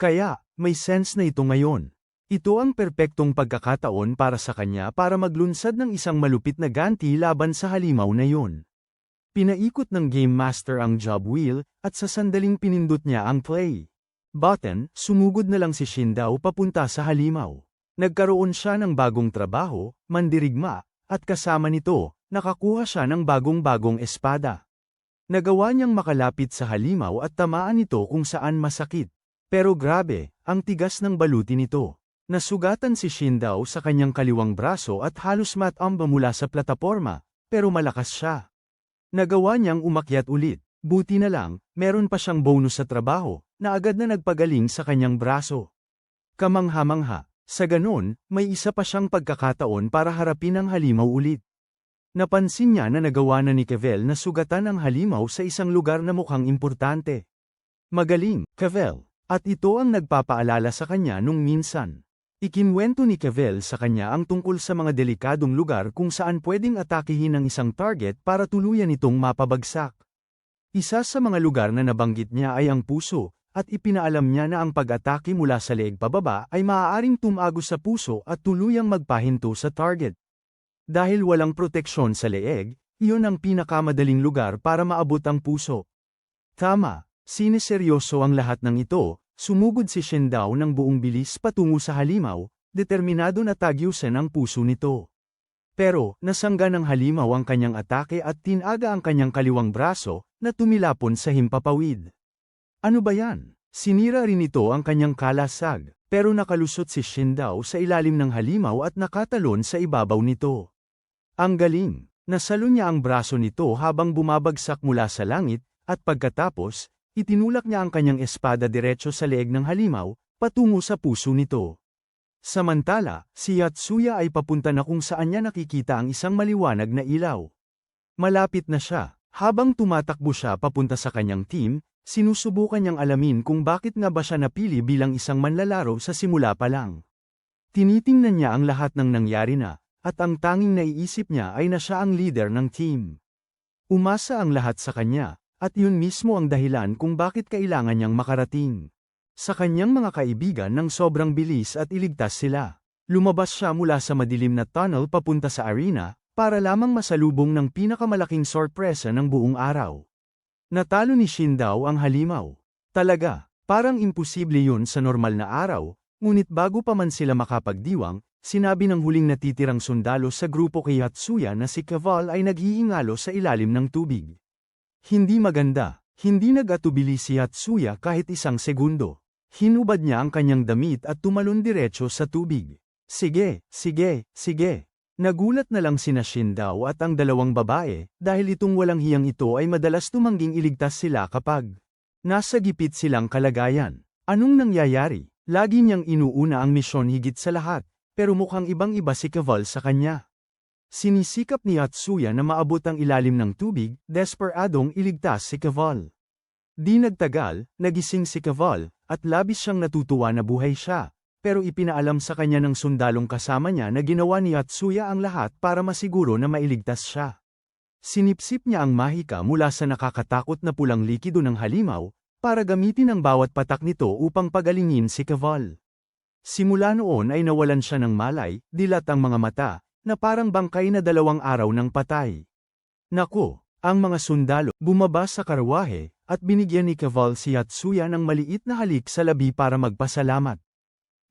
Kaya, may sense na ito ngayon. Ito ang perpektong pagkakataon para sa kanya para maglunsad ng isang malupit na ganti laban sa halimaw na yun. Pinaikot ng Game Master ang job wheel, at sa sandaling pinindot niya ang play button, sumugod na lang si Shin Dao papunta sa halimaw. Nagkaroon siya ng bagong trabaho, mandirigma, at kasama nito, nakakuha siya ng bagong-bagong espada. Nagawa niyang makalapit sa halimaw at tamaan ito kung saan masakit. Pero grabe, ang tigas ng baluti nito. Nasugatan si Shin Dao sa kanyang kaliwang braso at halos matamba mula sa plataporma, pero malakas siya. Nagawa niyang umakyat ulit. Buti na lang, meron pa siyang bonus sa trabaho, na agad na nagpagaling sa kanyang braso. Kamangha-mangha, sa ganon, may isa pa siyang pagkakataon para harapin ang halimaw ulit. Napansin niya na nagawa na ni Cavell na sugatan ang halimaw sa isang lugar na mukhang importante. Magaling, Cavell, at ito ang nagpapaalala sa kanya nung minsan. Ikinwento ni Cavell sa kanya ang tungkol sa mga delikadong lugar kung saan pwedeng atakihin ang isang target para tuluyan itong mapabagsak. Isa sa mga lugar na nabanggit niya ay ang puso, at ipinaalam niya na ang pag-atake mula sa leeg pababa ay maaaring tumagos sa puso at tuluyang magpahinto sa target. Dahil walang proteksyon sa leeg, iyon ang pinakamadaling lugar para maabot ang puso. Tama, siniseryoso ang lahat ng ito, sumugod si Shin Dao ng buong bilis patungo sa halimaw, determinado na tagyusin ang puso nito. Pero, nasangga ng halimaw ang kanyang atake at tinaga ang kanyang kaliwang braso, na tumilapon sa himpapawid. Ano ba yan? Sinira rin ito ang kanyang kalasag, pero nakalusot si Shin Dao sa ilalim ng halimaw at nakatalon sa ibabaw nito. Ang galing! Nasalo niya ang braso nito habang bumabagsak mula sa langit, at pagkatapos, itinulak niya ang kanyang espada diretso sa leeg ng halimaw, patungo sa puso nito. Samantala, si Yatsuya ay papunta na kung saan niya nakikita ang isang maliwanag na ilaw. Malapit na siya. Habang tumatakbo siya papunta sa kanyang team, sinusubukan niyang alamin kung bakit nga ba siya napili bilang isang manlalaro sa simula pa lang. Tinitingnan niya ang lahat ng nangyari na, at ang tanging naiisip niya ay na siya ang leader ng team. Umasa ang lahat sa kanya, at yun mismo ang dahilan kung bakit kailangan niyang makarating sa kanyang mga kaibigan ng sobrang bilis at iligtas sila. Lumabas siya mula sa madilim na tunnel papunta sa arena, para lamang masalubong ng pinakamalaking sorpresa ng buong araw. Natalo ni Shin Dao ang halimaw. Talaga, parang imposible yun sa normal na araw, ngunit bago pa man sila makapagdiwang, sinabi ng huling natitirang sundalo sa grupo kay Yatsuya na si Caval ay naghihingalo sa ilalim ng tubig. Hindi maganda, hindi nag-atubili si Yatsuya kahit isang segundo. Hinubad niya ang kanyang damit at tumalon diretso sa tubig. Sige, sige, sige. Nagulat na lang sina Shindao at ang dalawang babae, dahil itong walang hiyang ito ay madalas tumangging iligtas sila kapag nasa gipit silang kalagayan. Anong nangyayari? Lagi niyang inuuna ang misyon higit sa lahat, pero mukhang ibang-iba si Caval sa kanya. Sinisikap ni Yatsuya na maabot ang ilalim ng tubig, desperadong iligtas si Caval. Di nagtagal, nagising si Caval, at labis siyang natutuwa na buhay siya, pero ipinaalam sa kanya ng sundalong kasama niya na ginawa ni Yatsuya ang lahat para masiguro na mailigtas siya. Sinipsip niya ang mahika mula sa nakakatakot na pulang likido ng halimaw, para gamitin ang bawat patak nito upang pagalingin si Caval. Simula noon ay nawalan siya ng malay, dilat ang mga mata, na parang bangkay na 2 araw ng patay. Naku, ang mga sundalo, bumaba sa karwahe, at binigyan ni Caval si Yatsuya ng maliit na halik sa labi para magpasalamat.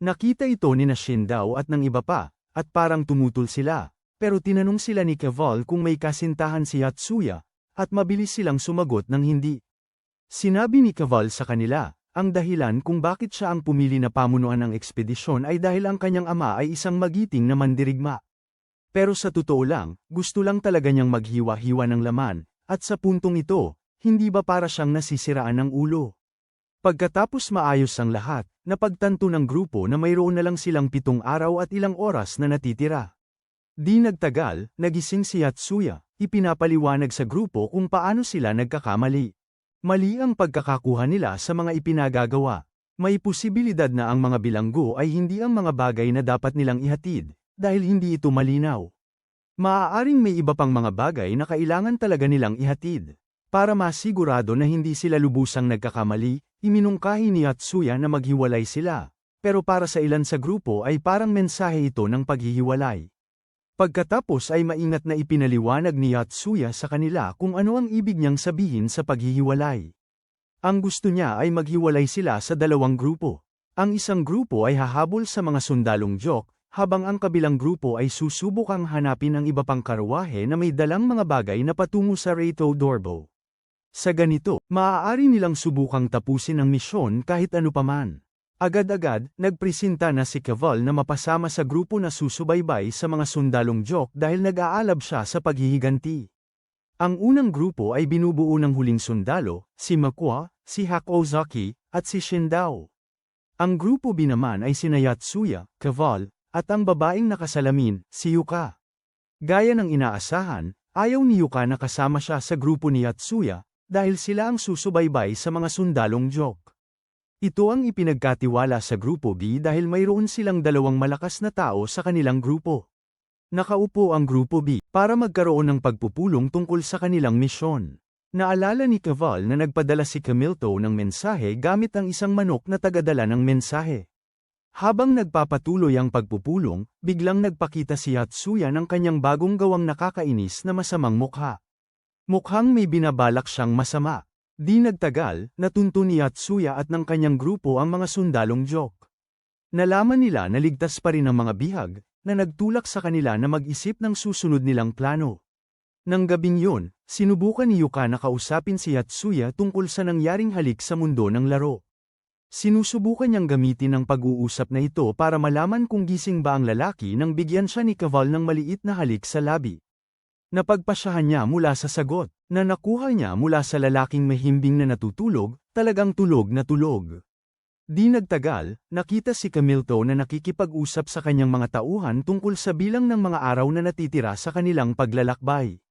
Nakita ito ni Shindao at ng iba pa, at parang tumutol sila, pero tinanong sila ni Caval kung may kasintahan si Yatsuya, at mabilis silang sumagot ng hindi. Sinabi ni Caval sa kanila, ang dahilan kung bakit siya ang pumili na pamunuan ng ekspedisyon ay dahil ang kanyang ama ay isang magiting na mandirigma. Pero sa totoo lang, gusto lang talaga niyang maghiwa-hiwa ng laman, at sa puntong ito, hindi ba para siyang nasisiraan ng ulo? Pagkatapos maayos ang lahat, napagtanto ng grupo na mayroon na lang silang 7 araw at ilang oras na natitira. Di nagtagal, nagising si Yatsuya, ipinapaliwanag sa grupo kung paano sila nagkakamali. Mali ang pagkakakuha nila sa mga ipinagagawa. May posibilidad na ang mga bilanggo ay hindi ang mga bagay na dapat nilang ihatid, dahil hindi ito malinaw. Maaaring may iba pang mga bagay na kailangan talaga nilang ihatid. Para masigurado na hindi sila lubusang nagkakamali, iminungkahi ni Yatsuya na maghiwalay sila, pero para sa ilan sa grupo ay parang mensahe ito ng paghihiwalay. Pagkatapos ay maingat na ipinaliwanag ni Yatsuya sa kanila kung ano ang ibig niyang sabihin sa paghihiwalay. Ang gusto niya ay maghiwalay sila sa 2 grupo. Ang isang grupo ay hahabol sa mga sundalong joke, habang ang kabilang grupo ay susubukang hanapin ang iba pang karwahe na may dalang mga bagay na patungo sa Reito Dorbo. Sa ganito, maaari nilang subukang tapusin ang misyon kahit ano paman. Agad-agad, nagpresenta na si Caval na mapasama sa grupo na susubaybay sa mga sundalong joke dahil nag-aalab siya sa paghihiganti. Ang unang grupo ay binubuo ng huling sundalo, si Makua, si Hakozaki, at si Shindao. Ang grupo B naman ay sina Yatsuya, Caval, at ang babaeng nakasalamin, si Yuka. Gaya ng inaasahan, ayaw ni Yuka na kasama siya sa grupo ni Yatsuya, dahil sila ang susubaybay sa mga sundalong joke. Ito ang ipinagkatiwala sa Grupo B dahil mayroon silang 2 malakas na tao sa kanilang grupo. Nakaupo ang Grupo B para magkaroon ng pagpupulong tungkol sa kanilang misyon. Naalala ni Caval na nagpadala si Camilto ng mensahe gamit ang isang manok na tagadala ng mensahe. Habang nagpapatuloy ang pagpupulong, biglang nagpakita si Yatsuya ng kanyang bagong gawang nakakainis na masamang mukha. Mukhang may binabalak siyang masama. Di nagtagal, natunto ni Yatsuya at ng kanyang grupo ang mga sundalong joke. Nalaman nila na ligtas pa rin ang mga bihag, na nagtulak sa kanila na mag-isip ng susunod nilang plano. Nang gabing yun, sinubukan ni Yuka na kausapin si Yatsuya tungkol sa nangyaring halik sa mundo ng laro. Sinusubukan niyang gamitin ang pag-uusap na ito para malaman kung gising ba ang lalaki nang bigyan siya ni Caval ng maliit na halik sa labi. Napagpasyahan niya mula sa sagot, na nakuha niya mula sa lalaking mahimbing na natutulog, talagang tulog na tulog. Di nagtagal, nakita si Camilto na nakikipag-usap sa kanyang mga tauhan tungkol sa bilang ng mga araw na natitira sa kanilang paglalakbay.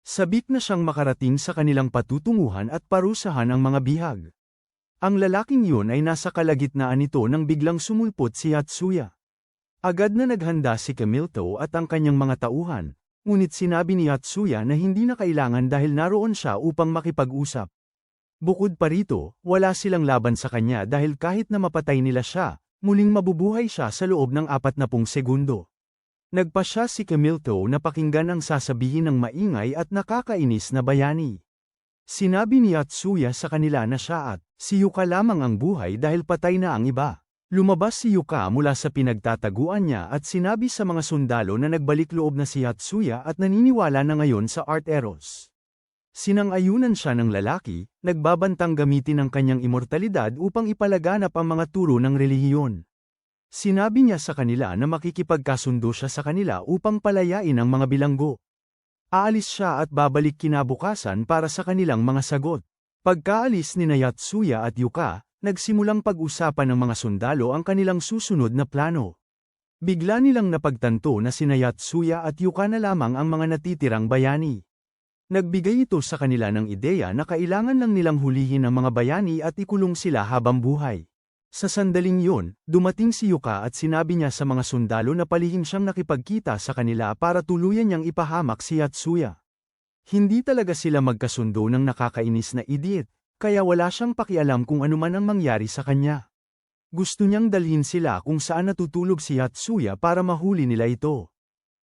Sabik na siyang makarating sa kanilang patutunguhan at parusahan ang mga bihag. Ang lalaking yun ay nasa kalagitnaan nito nang biglang sumulpot si Yatsuya. Agad na naghanda si Camilto at ang kanyang mga tauhan. Ngunit sinabi ni Yatsuya na hindi na kailangan dahil naroon siya upang makipag-usap. Bukod pa rito, wala silang laban sa kanya dahil kahit na mapatay nila siya, muling mabubuhay siya sa loob ng 40 segundo. Nagpasya si Camilto na pakinggan ang sasabihin ng maingay at nakakainis na bayani. Sinabi ni Yatsuya sa kanila na siya at si Yuka lamang ang buhay dahil patay na ang iba. Lumabas si Yuka mula sa pinagtataguan niya at sinabi sa mga sundalo na nagbalik loob na si Yatsuya at naniniwala na ngayon sa Art Eros. Sinang-ayunan siya ng lalaki, nagbabantang gamitin ang kanyang immortalidad upang ipalaganap ang mga turo ng relihiyon. Sinabi niya sa kanila na makikipagkasundo siya sa kanila upang palayain ang mga bilanggo. Aalis siya at babalik kinabukasan para sa kanilang mga sagot. Pagkaalis ni Yatsuya at Yuka, nagsimulang pag-usapan ng mga sundalo ang kanilang susunod na plano. Bigla nilang napagtanto na sina Yatsuya at Yuka na lamang ang mga natitirang bayani. Nagbigay ito sa kanila ng ideya na kailangan lang nilang hulihin ang mga bayani at ikulong sila habang buhay. Sa sandaling yun, dumating si Yuka at sinabi niya sa mga sundalo na palihim siyang nakipagkita sa kanila para tuluyan niyang ipahamak si Yatsuya. Hindi talaga sila magkasundo ng nakakainis na idiot. Kaya wala siyang pakialam kung anuman ang mangyari sa kanya. Gusto niyang dalhin sila kung saan natutulog si Yatsuya para mahuli nila ito.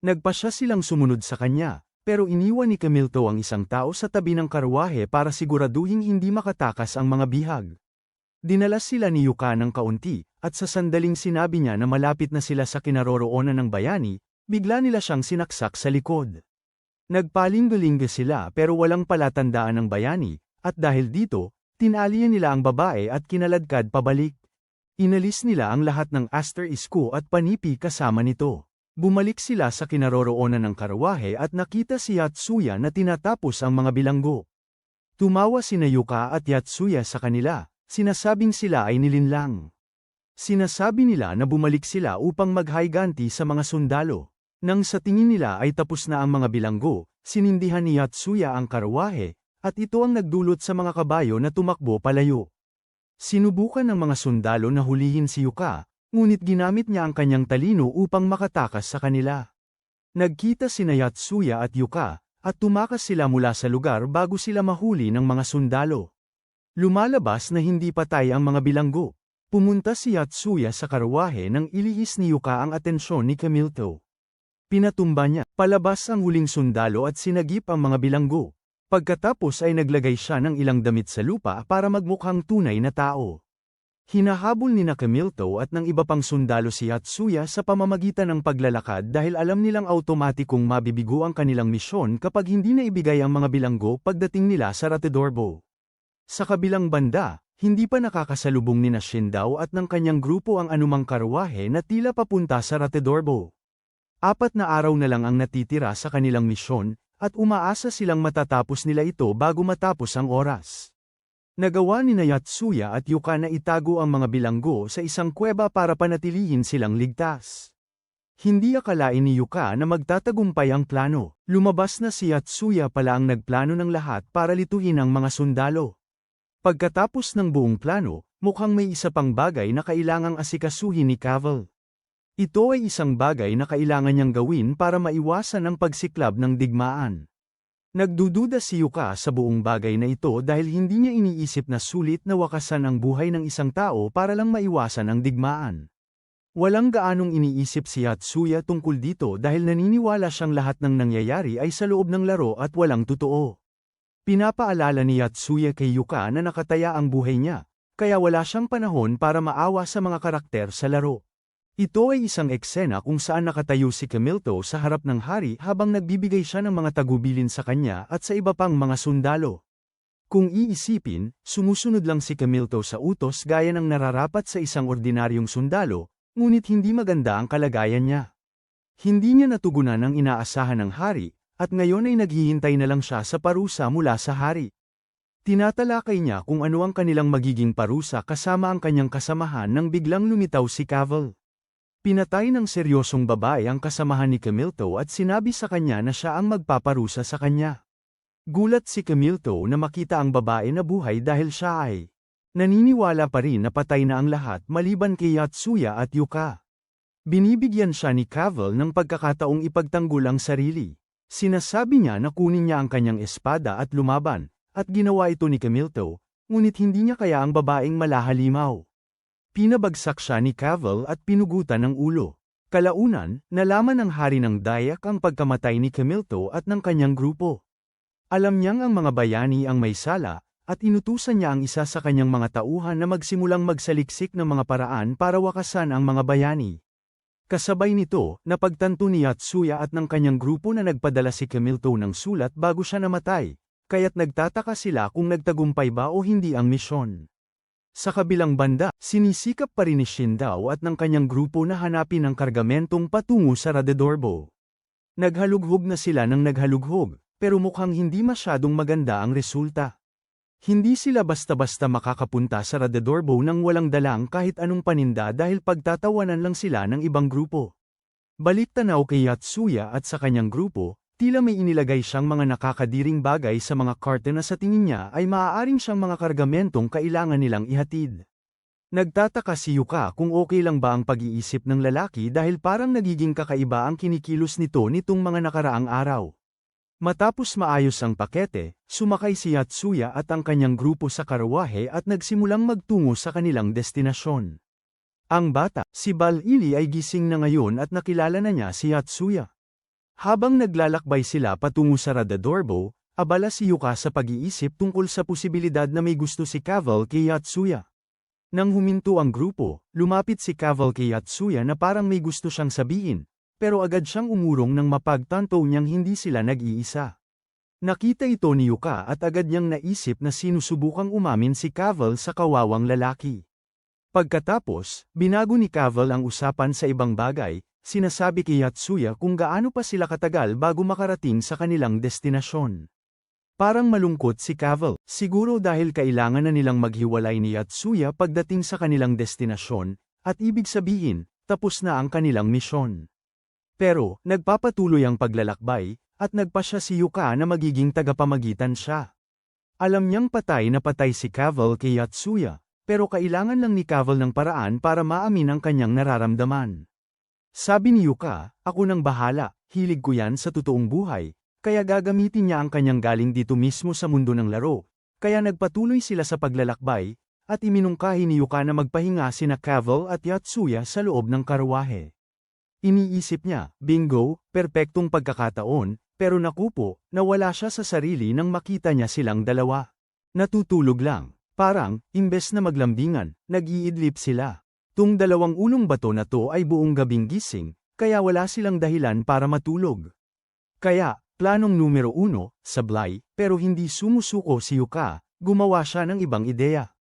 Nagpasya silang sumunod sa kanya, pero iniwan ni Camilto ang isang tao sa tabi ng karwahe para siguraduhing hindi makatakas ang mga bihag. Dinala sila ni Yuka ng kaunti, at sa sandaling sinabi niya na malapit na sila sa kinaroroonan ng bayani, bigla nila siyang sinaksak sa likod. Nagpalinggo-linggo sila pero walang palatandaan ng bayani. At dahil dito, tinalian nila ang babae at kinaladkad pabalik. Inalis nila ang lahat ng Aster Isko at panipi kasama nito. Bumalik sila sa kinaroroonan ng karwahe at nakita si Yatsuya na tinatapos ang mga bilanggo. Tumawa sina Yuka at Yatsuya sa kanila, sinasabing sila ay nilinlang. Sinasabi nila na bumalik sila upang maghayganti sa mga sundalo. Nang sa tingin nila ay tapos na ang mga bilanggo, sinindihan ni Yatsuya ang karwahe, at ito ang nagdulot sa mga kabayo na tumakbo palayo. Sinubukan ng mga sundalo na hulihin si Yuka, ngunit ginamit niya ang kanyang talino upang makatakas sa kanila. Nagkita sina Yatsuya at Yuka, at tumakas sila mula sa lugar bago sila mahuli ng mga sundalo. Lumalabas na hindi patay ang mga bilanggo. Pumunta si Yatsuya sa karwahe nang ilihis ni Yuka ang atensyon ni Camilto. Pinatumba niya, palabas ang huling sundalo at sinagip ang mga bilanggo. Pagkatapos ay naglagay siya ng ilang damit sa lupa para magmukhang tunay na tao. Hinahabol ni Camilto at ng iba pang sundalo si Yatsuya sa pamamagitan ng paglalakad dahil alam nilang automatikong mabibigo ang kanilang misyon kapag hindi na ibigay ang mga bilanggo pagdating nila sa Ratidorbo. Sa kabilang banda, hindi pa nakakasalubong ni Shindao at ng kanyang grupo ang anumang karwahe na tila papunta sa Ratidorbo. 4 na araw na lang ang natitira sa kanilang misyon, at umaasa silang matatapos nila ito bago matapos ang oras. Nagawa ni Yatsuya at Yuka na itago ang mga bilanggo sa isang kuweba para panatilihin silang ligtas. Hindi akalain ni Yuka na magtatagumpay ang plano. Lumabas na si Yatsuya pala ang nagplano ng lahat para lituhin ang mga sundalo. Pagkatapos ng buong plano, mukhang may isa pang bagay na kailangang asikasuhin ni Cavil. Ito ay isang bagay na kailangan niyang gawin para maiwasan ang pagsiklab ng digmaan. Nagdududa si Yuka sa buong bagay na ito dahil hindi niya iniisip na sulit na wakasan ang buhay ng isang tao para lang maiwasan ang digmaan. Walang gaanong iniisip si Yatsuya tungkol dito dahil naniniwala siyang lahat ng nangyayari ay sa loob ng laro at walang totoo. Pinapaalala ni Yatsuya kay Yuka na nakataya ang buhay niya, kaya wala siyang panahon para maawa sa mga karakter sa laro. Ito ay isang eksena kung saan nakatayo si Camilto sa harap ng hari habang nagbibigay siya ng mga tagubilin sa kanya at sa iba pang mga sundalo. Kung iisipin, sumusunod lang si Camilto sa utos gaya ng nararapat sa isang ordinaryong sundalo, ngunit hindi maganda ang kalagayan niya. Hindi niya natugunan ang inaasahan ng hari, at ngayon ay naghihintay na lang siya sa parusa mula sa hari. Tinatalakay niya kung ano ang kanilang magiging parusa kasama ang kanyang kasamahan nang biglang lumitaw si Cavil. Pinatay ng seryosong babae ang kasamahan ni Camilto at sinabi sa kanya na siya ang magpaparusa sa kanya. Gulat si Camilto na makita ang babae na buhay dahil siya ay naniniwala pa rin na patay na ang lahat maliban kay Yatsuya at Yuka. Binibigyan siya ni Cavil ng pagkakataong ipagtanggol ang sarili. Sinasabi niya na kunin niya ang kanyang espada at lumaban, at ginawa ito ni Camilto, ngunit hindi niya kaya ang babaeng malahalimaw. Pinabagsak siya ni Cavil at pinugutan ng ulo. Kalaunan, nalaman ng hari ng Dayak ang pagkamatay ni Camilto at ng kanyang grupo. Alam niyang ang mga bayani ang may sala, at inutusan niya ang isa sa kanyang mga tauhan na magsimulang magsaliksik ng mga paraan para wakasan ang mga bayani. Kasabay nito, napagtanto ni Yatsuya at ng kanyang grupo na nagpadala si Kamilto ng sulat bago siya namatay, kaya't nagtataka sila kung nagtagumpay ba o hindi ang misyon. Sa kabilang banda, sinisikap pa rin ni Shindao at ng kanyang grupo na hanapin ang kargamentong patungo sa Radedorbo. Naghalughog na sila ng naghalughog, pero mukhang hindi masyadong maganda ang resulta. Hindi sila basta-basta makakapunta sa Radedorbo nang walang dalang kahit anong paninda dahil pagtatawanan lang sila ng ibang grupo. Balik-tanaw kay Yatsuya at sa kanyang grupo, tila may inilagay siyang mga nakakadiring bagay sa mga karte na sa tingin niya ay maaaring siyang mga kargamentong kailangan nilang ihatid. Nagtataka si Yuka kung okay lang ba ang pag-iisip ng lalaki dahil parang nagiging kakaiba ang kinikilos nito nitong mga nakaraang araw. Matapos maayos ang pakete, sumakay si Yatsuya at ang kanyang grupo sa karawahe at nagsimulang magtungo sa kanilang destinasyon. Ang bata, si Bal-ili ay gising na ngayon at nakilala na niya si Yatsuya. Habang naglalakbay sila patungo sa Radedorbo, abala si Yuka sa pag-iisip tungkol sa posibilidad na may gusto si Kaval kay Yatsuya. Nang huminto ang grupo, lumapit si Kaval kay Yatsuya na parang may gusto siyang sabihin, pero agad siyang umurong nang mapagtanto niyang hindi sila nag-iisa. Nakita ito ni Yuka at agad niyang naisip na sinusubukang umamin si Kaval sa kawawang lalaki. Pagkatapos, binago ni Kaval ang usapan sa ibang bagay, sinasabi kay Yatsuya kung gaano pa sila katagal bago makarating sa kanilang destinasyon. Parang malungkot si Kaval, siguro dahil kailangan na nilang maghiwalay ni Yatsuya pagdating sa kanilang destinasyon, at ibig sabihin, tapos na ang kanilang misyon. Pero, nagpapatuloy ang paglalakbay, at nagpasya si Yuka na magiging tagapamagitan siya. Alam niyang patay na patay si Kaval kay Yatsuya, pero kailangan lang ni Kaval ng paraan para maamin ang kanyang nararamdaman. Sabi ni Yuka, ako nang bahala, hilig ko yan sa totoong buhay, kaya gagamitin niya ang kanyang galing dito mismo sa mundo ng laro, kaya nagpatuloy sila sa paglalakbay, at iminungkahi ni Yuka na magpahinga sina Kaval at Yatsuya sa loob ng karwahe. Iniisip niya, bingo, perpektong pagkakataon, pero naku po, nawala siya sa sarili nang makita niya silang dalawa. Natutulog lang, parang, imbes na maglambingan, nag-iidlip sila. Tung dalawang ulong bato na to ay buong gabing gising, kaya wala silang dahilan para matulog. Kaya, planong numero 1, sablay, pero hindi sumusuko si Yuka, gumawa siya ng ibang ideya.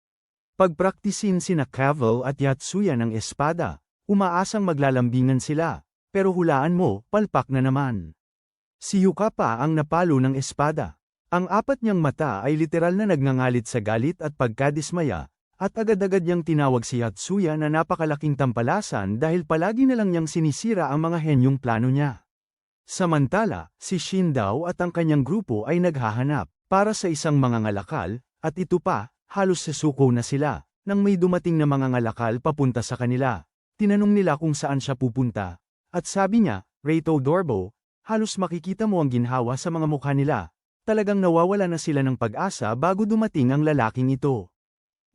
Pagpraktisin sina Kaval at Yatsuya ng espada. Umaasang maglalambingan sila, pero hulaan mo, palpak na naman. Si Yuka pa ang napalo ng espada. Ang apat niyang mata ay literal na nagngangalit sa galit at pagkadismaya, at agad-agad niyang tinawag si Yatsuya na napakalaking tampalasan dahil palagi na lang niyang sinisira ang mga henyong plano niya. Samantala, si Shindao at ang kanyang grupo ay naghahanap para sa isang mangangalakal, at ito pa, halos sesuko na sila, nang may dumating na mangangalakal papunta sa kanila. Tinanong nila kung saan siya pupunta, at sabi niya, Radedorbo, halos makikita mo ang ginhawa sa mga mukha nila. Talagang nawawala na sila ng pag-asa bago dumating ang lalaking ito.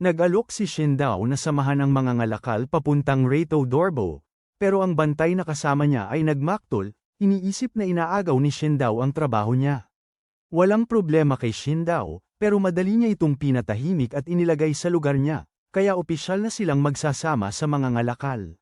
Nag-alok si Shindao na samahan ang mga ngalakal papuntang Radedorbo, pero ang bantay na kasama niya ay nagmaktol, iniisip na inaagaw ni Shindao ang trabaho niya. Walang problema kay Shindao, pero madali niya itong pinatahimik at inilagay sa lugar niya. Kaya opisyal na silang magsasama sa mga ngalakal.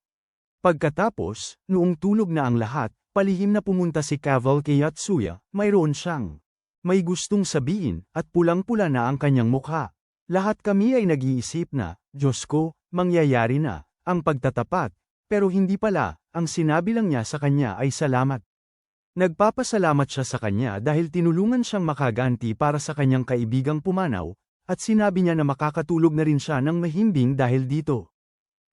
Pagkatapos, noong tulog na ang lahat, palihim na pumunta si Kaval kay Yatsuya, mayroon siyang may gustong sabihin, at pulang-pula na ang kanyang mukha. Lahat kami ay nag-iisip na, Diyos ko, mangyayari na, ang pagtatapat, pero hindi pala, ang sinabi lang niya sa kanya ay salamat. Nagpapasalamat siya sa kanya dahil tinulungan siyang makaganti para sa kanyang kaibigang pumanaw, at sinabi niya na makakatulog na rin siya ng mahimbing dahil dito.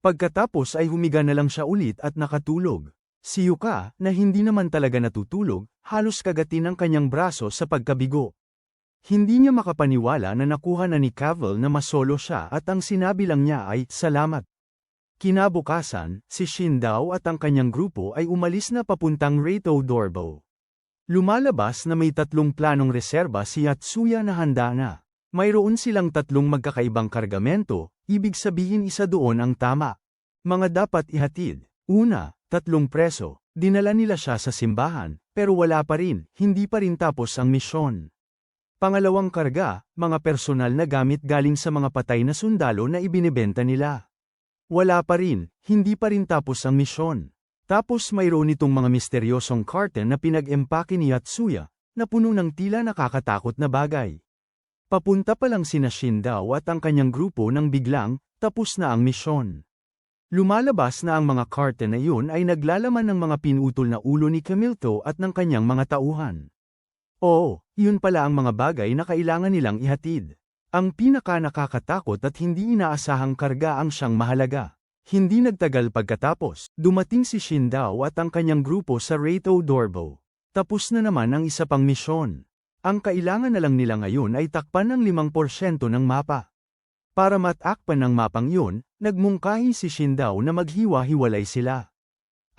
Pagkatapos ay humiga na lang siya ulit at nakatulog. Si Yuka, na hindi naman talaga natutulog, halos kagatin ang kanyang braso sa pagkabigo. Hindi niya makapaniwala na nakuha na ni Kaval na masolo siya at ang sinabi lang niya ay, salamat. Kinabukasan, si Shindao at ang kanyang grupo ay umalis na papuntang Radedorbo. Lumalabas na may 3 planong reserba si Yatsuya na handa na. Mayroon silang 3 magkakaibang kargamento, ibig sabihin isa doon ang tama. Mga dapat ihatid. Una, 3 preso. Dinala nila siya sa simbahan, pero wala pa rin, hindi pa rin tapos ang misyon. Pangalawang karga, mga personal na gamit galing sa mga patay na sundalo na ibinebenta nila. Wala pa rin, hindi pa rin tapos ang misyon. Tapos mayroon itong mga misteryosong carton na pinag-empake ni Yatsuya, na puno ng tila nakakatakot na bagay. Papunta pa lang sina Shindao at ang kanyang grupo nang biglang, tapos na ang misyon. Lumalabas na ang mga carton na iyon ay naglalaman ng mga pinutol na ulo ni Camilto at ng kanyang mga tauhan. Oo, yun pala ang mga bagay na kailangan nilang ihatid. Ang pinaka nakakatakot at hindi inaasahang karga ang siyang mahalaga. Hindi nagtagal pagkatapos, dumating si Shindao at ang kanyang grupo sa Reito Dorbo. Tapos na naman ang isa pang misyon. Ang kailangan na lang nila ngayon ay takpan ng 5% ng mapa. Para matakpan ng mapang yun, nagmungkahi si Shindao na maghiwa-hiwalay sila.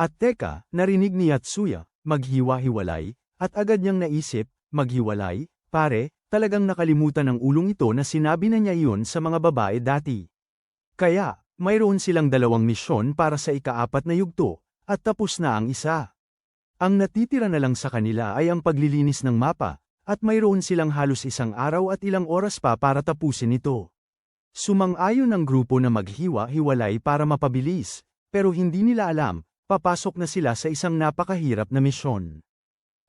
At teka, narinig ni Yatsuya, maghiwa-hiwalay, at agad niyang naisip, maghiwalay, pare, talagang nakalimutan ng ulong ito na sinabi na niya iyon sa mga babae dati. Kaya, mayroon silang 2 misyon para sa ika-4 na yugto, at tapos na ang isa. Ang natitira na lang sa kanila ay ang paglilinis ng mapa, at mayroon silang halos 1 araw at ilang oras pa para tapusin ito. Sumang-ayon ang grupo na maghiwa-hiwalay para mapabilis, pero hindi nila alam, papasok na sila sa isang napakahirap na misyon.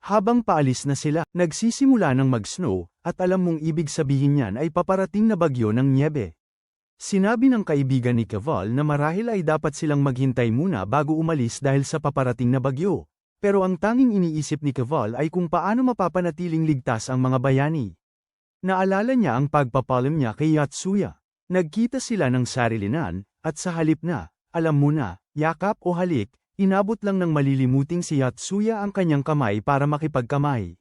Habang paalis na sila, nagsisimula ng mag-snow, at alam mong ibig sabihin niyan ay paparating na bagyo ng nyebe. Sinabi ng kaibigan ni Caval na marahil ay dapat silang maghintay muna bago umalis dahil sa paparating na bagyo, pero ang tanging iniisip ni Caval ay kung paano mapapanatiling ligtas ang mga bayani. Naalala niya ang pagpapalim niya kay Yatsuya. Nagkita sila ng sarilinan, at sa halip na, alam mo na, yakap o halik, inabot lang ng malilimuting si Yatsuya ang kanyang kamay para makipagkamay.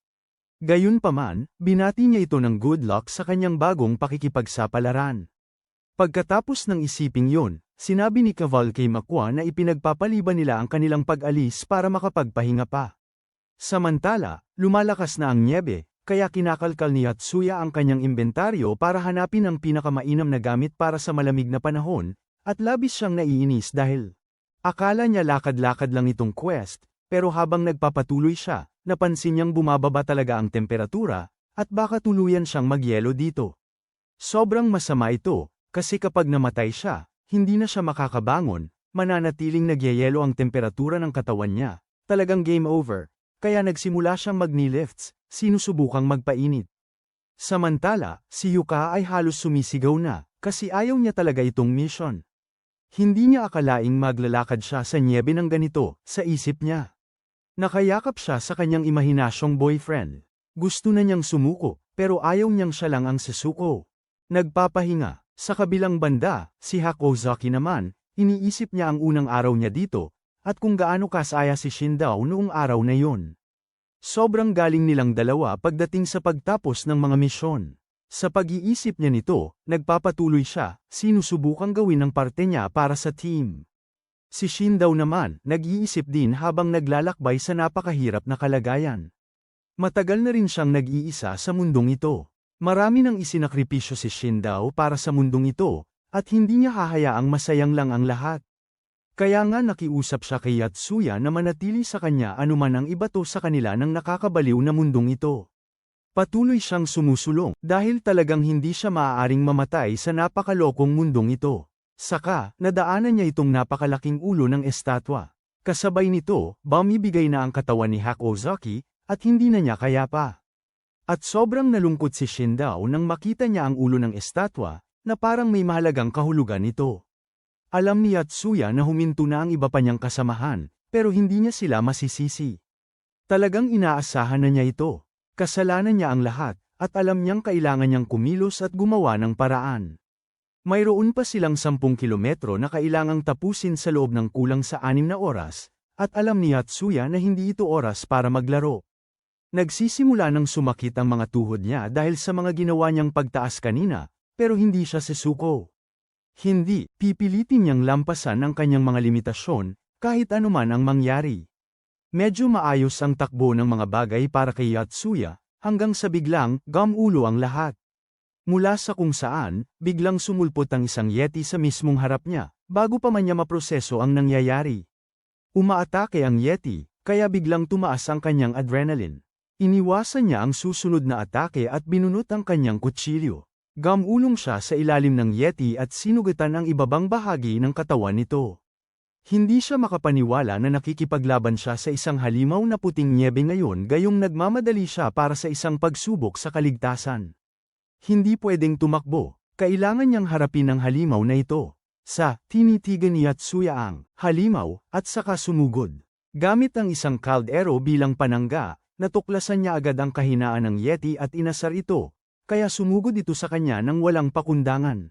Gayunpaman, binati niya ito ng good luck sa kanyang bagong pakikipagsapalaran. Pagkatapos ng isiping yun, sinabi ni Caval kay Makwa na ipinagpapaliban nila ang kanilang pag-alis para makapagpahinga pa. Samantala, lumalakas na ang nyebe, kaya kinakalkal ni Yatsuya ang kanyang inventaryo para hanapin ang pinakamainam na gamit para sa malamig na panahon, at labis siyang naiinis dahil akala niya lakad-lakad lang itong quest, pero habang nagpapatuloy siya, napansin niyang bumababa talaga ang temperatura, at baka tuluyan siyang magyelo dito. Sobrang masama ito, kasi kapag namatay siya, hindi na siya makakabangon, mananatiling nagyayelo ang temperatura ng katawan niya, talagang game over, kaya nagsimula siyang mag-knee lifts, sinusubukang magpainit. Samantala, si Yuka ay halos sumisigaw na, kasi ayaw niya talaga itong mission. Hindi niya akalaing maglalakad siya sa nyebe ng ganito, sa isip niya. Nakayakap siya sa kanyang imahinasyong boyfriend. Gusto na niyang sumuko, pero ayaw niyang siya lang ang susuko. Nagpapahinga. Sa kabilang banda, si Hakozaki naman, iniisip niya ang unang araw niya dito, at kung gaano kasaya si Shindao noong araw na yun. Sobrang galing nilang dalawa pagdating sa pagtapos ng mga misyon. Sa pag-iisip niya nito, nagpapatuloy siya, sinusubukang gawin ang parte niya para sa team. Si Shindao naman, nag-iisip din habang naglalakbay sa napakahirap na kalagayan. Matagal na rin siyang nag-iisa sa mundong ito. Marami nang isinakripisyo si Shindao para sa mundong ito, at hindi niya hahayaang masayang lang ang lahat. Kaya nga nakiusap siya kay Yatsuya na manatili sa kanya anuman ang ibato sa kanila ng nakakabaliw na mundong ito. Patuloy siyang sumusulong, dahil talagang hindi siya maaaring mamatay sa napakalokong mundong ito. Saka, nadaanan niya itong napakalaking ulo ng estatwa. Kasabay nito, bumibigay na ang katawan ni Hakozaki, at hindi na niya kaya pa. At sobrang nalungkot si Shindao nang makita niya ang ulo ng estatwa, na parang may mahalagang kahulugan nito. Alam ni Yatsuya na huminto na ang iba pa niyang kasamahan, pero hindi niya sila masisisi. Talagang inaasahan na niya ito. Kasalanan niya ang lahat, at alam niyang kailangan niyang kumilos at gumawa ng paraan. Mayroon pa silang 10 kilometro na kailangang tapusin sa loob ng kulang sa 6 na oras, at alam ni Yatsuya na hindi ito oras para maglaro. Nagsisimula nang sumakit ang mga tuhod niya dahil sa mga ginawa niyang pagtaas kanina, pero hindi siya susuko. Hindi, pipilitin niyang lampasan ang kanyang mga limitasyon, kahit anuman ang mangyari. Medyo maayos ang takbo ng mga bagay para kay Yatsuya, hanggang sa biglang, gamulo ang lahat. Mula sa kung saan, biglang sumulpot ang isang yeti sa mismong harap niya, bago pa man niya maproseso ang nangyayari. Umaatake ang yeti, kaya biglang tumaas ang kanyang adrenaline. Iniwasan niya ang susunod na atake at binunot ang kanyang kutsilyo. Gamulong siya sa ilalim ng Yeti at sinugatan ang ibabang bahagi ng katawan nito. Hindi siya makapaniwala na nakikipaglaban siya sa isang halimaw na puting nyebe ngayon gayong nagmamadali siya para sa isang pagsubok sa kaligtasan. Hindi pwedeng tumakbo, kailangan niyang harapin ang halimaw na ito. Tinitigan ni Yatsuya ang halimaw at saka sumugod. Gamit ang isang kaldero bilang panangga, natuklasan niya agad ang kahinaan ng Yeti at inasar ito, kaya sumugod ito sa kanya nang walang pakundangan.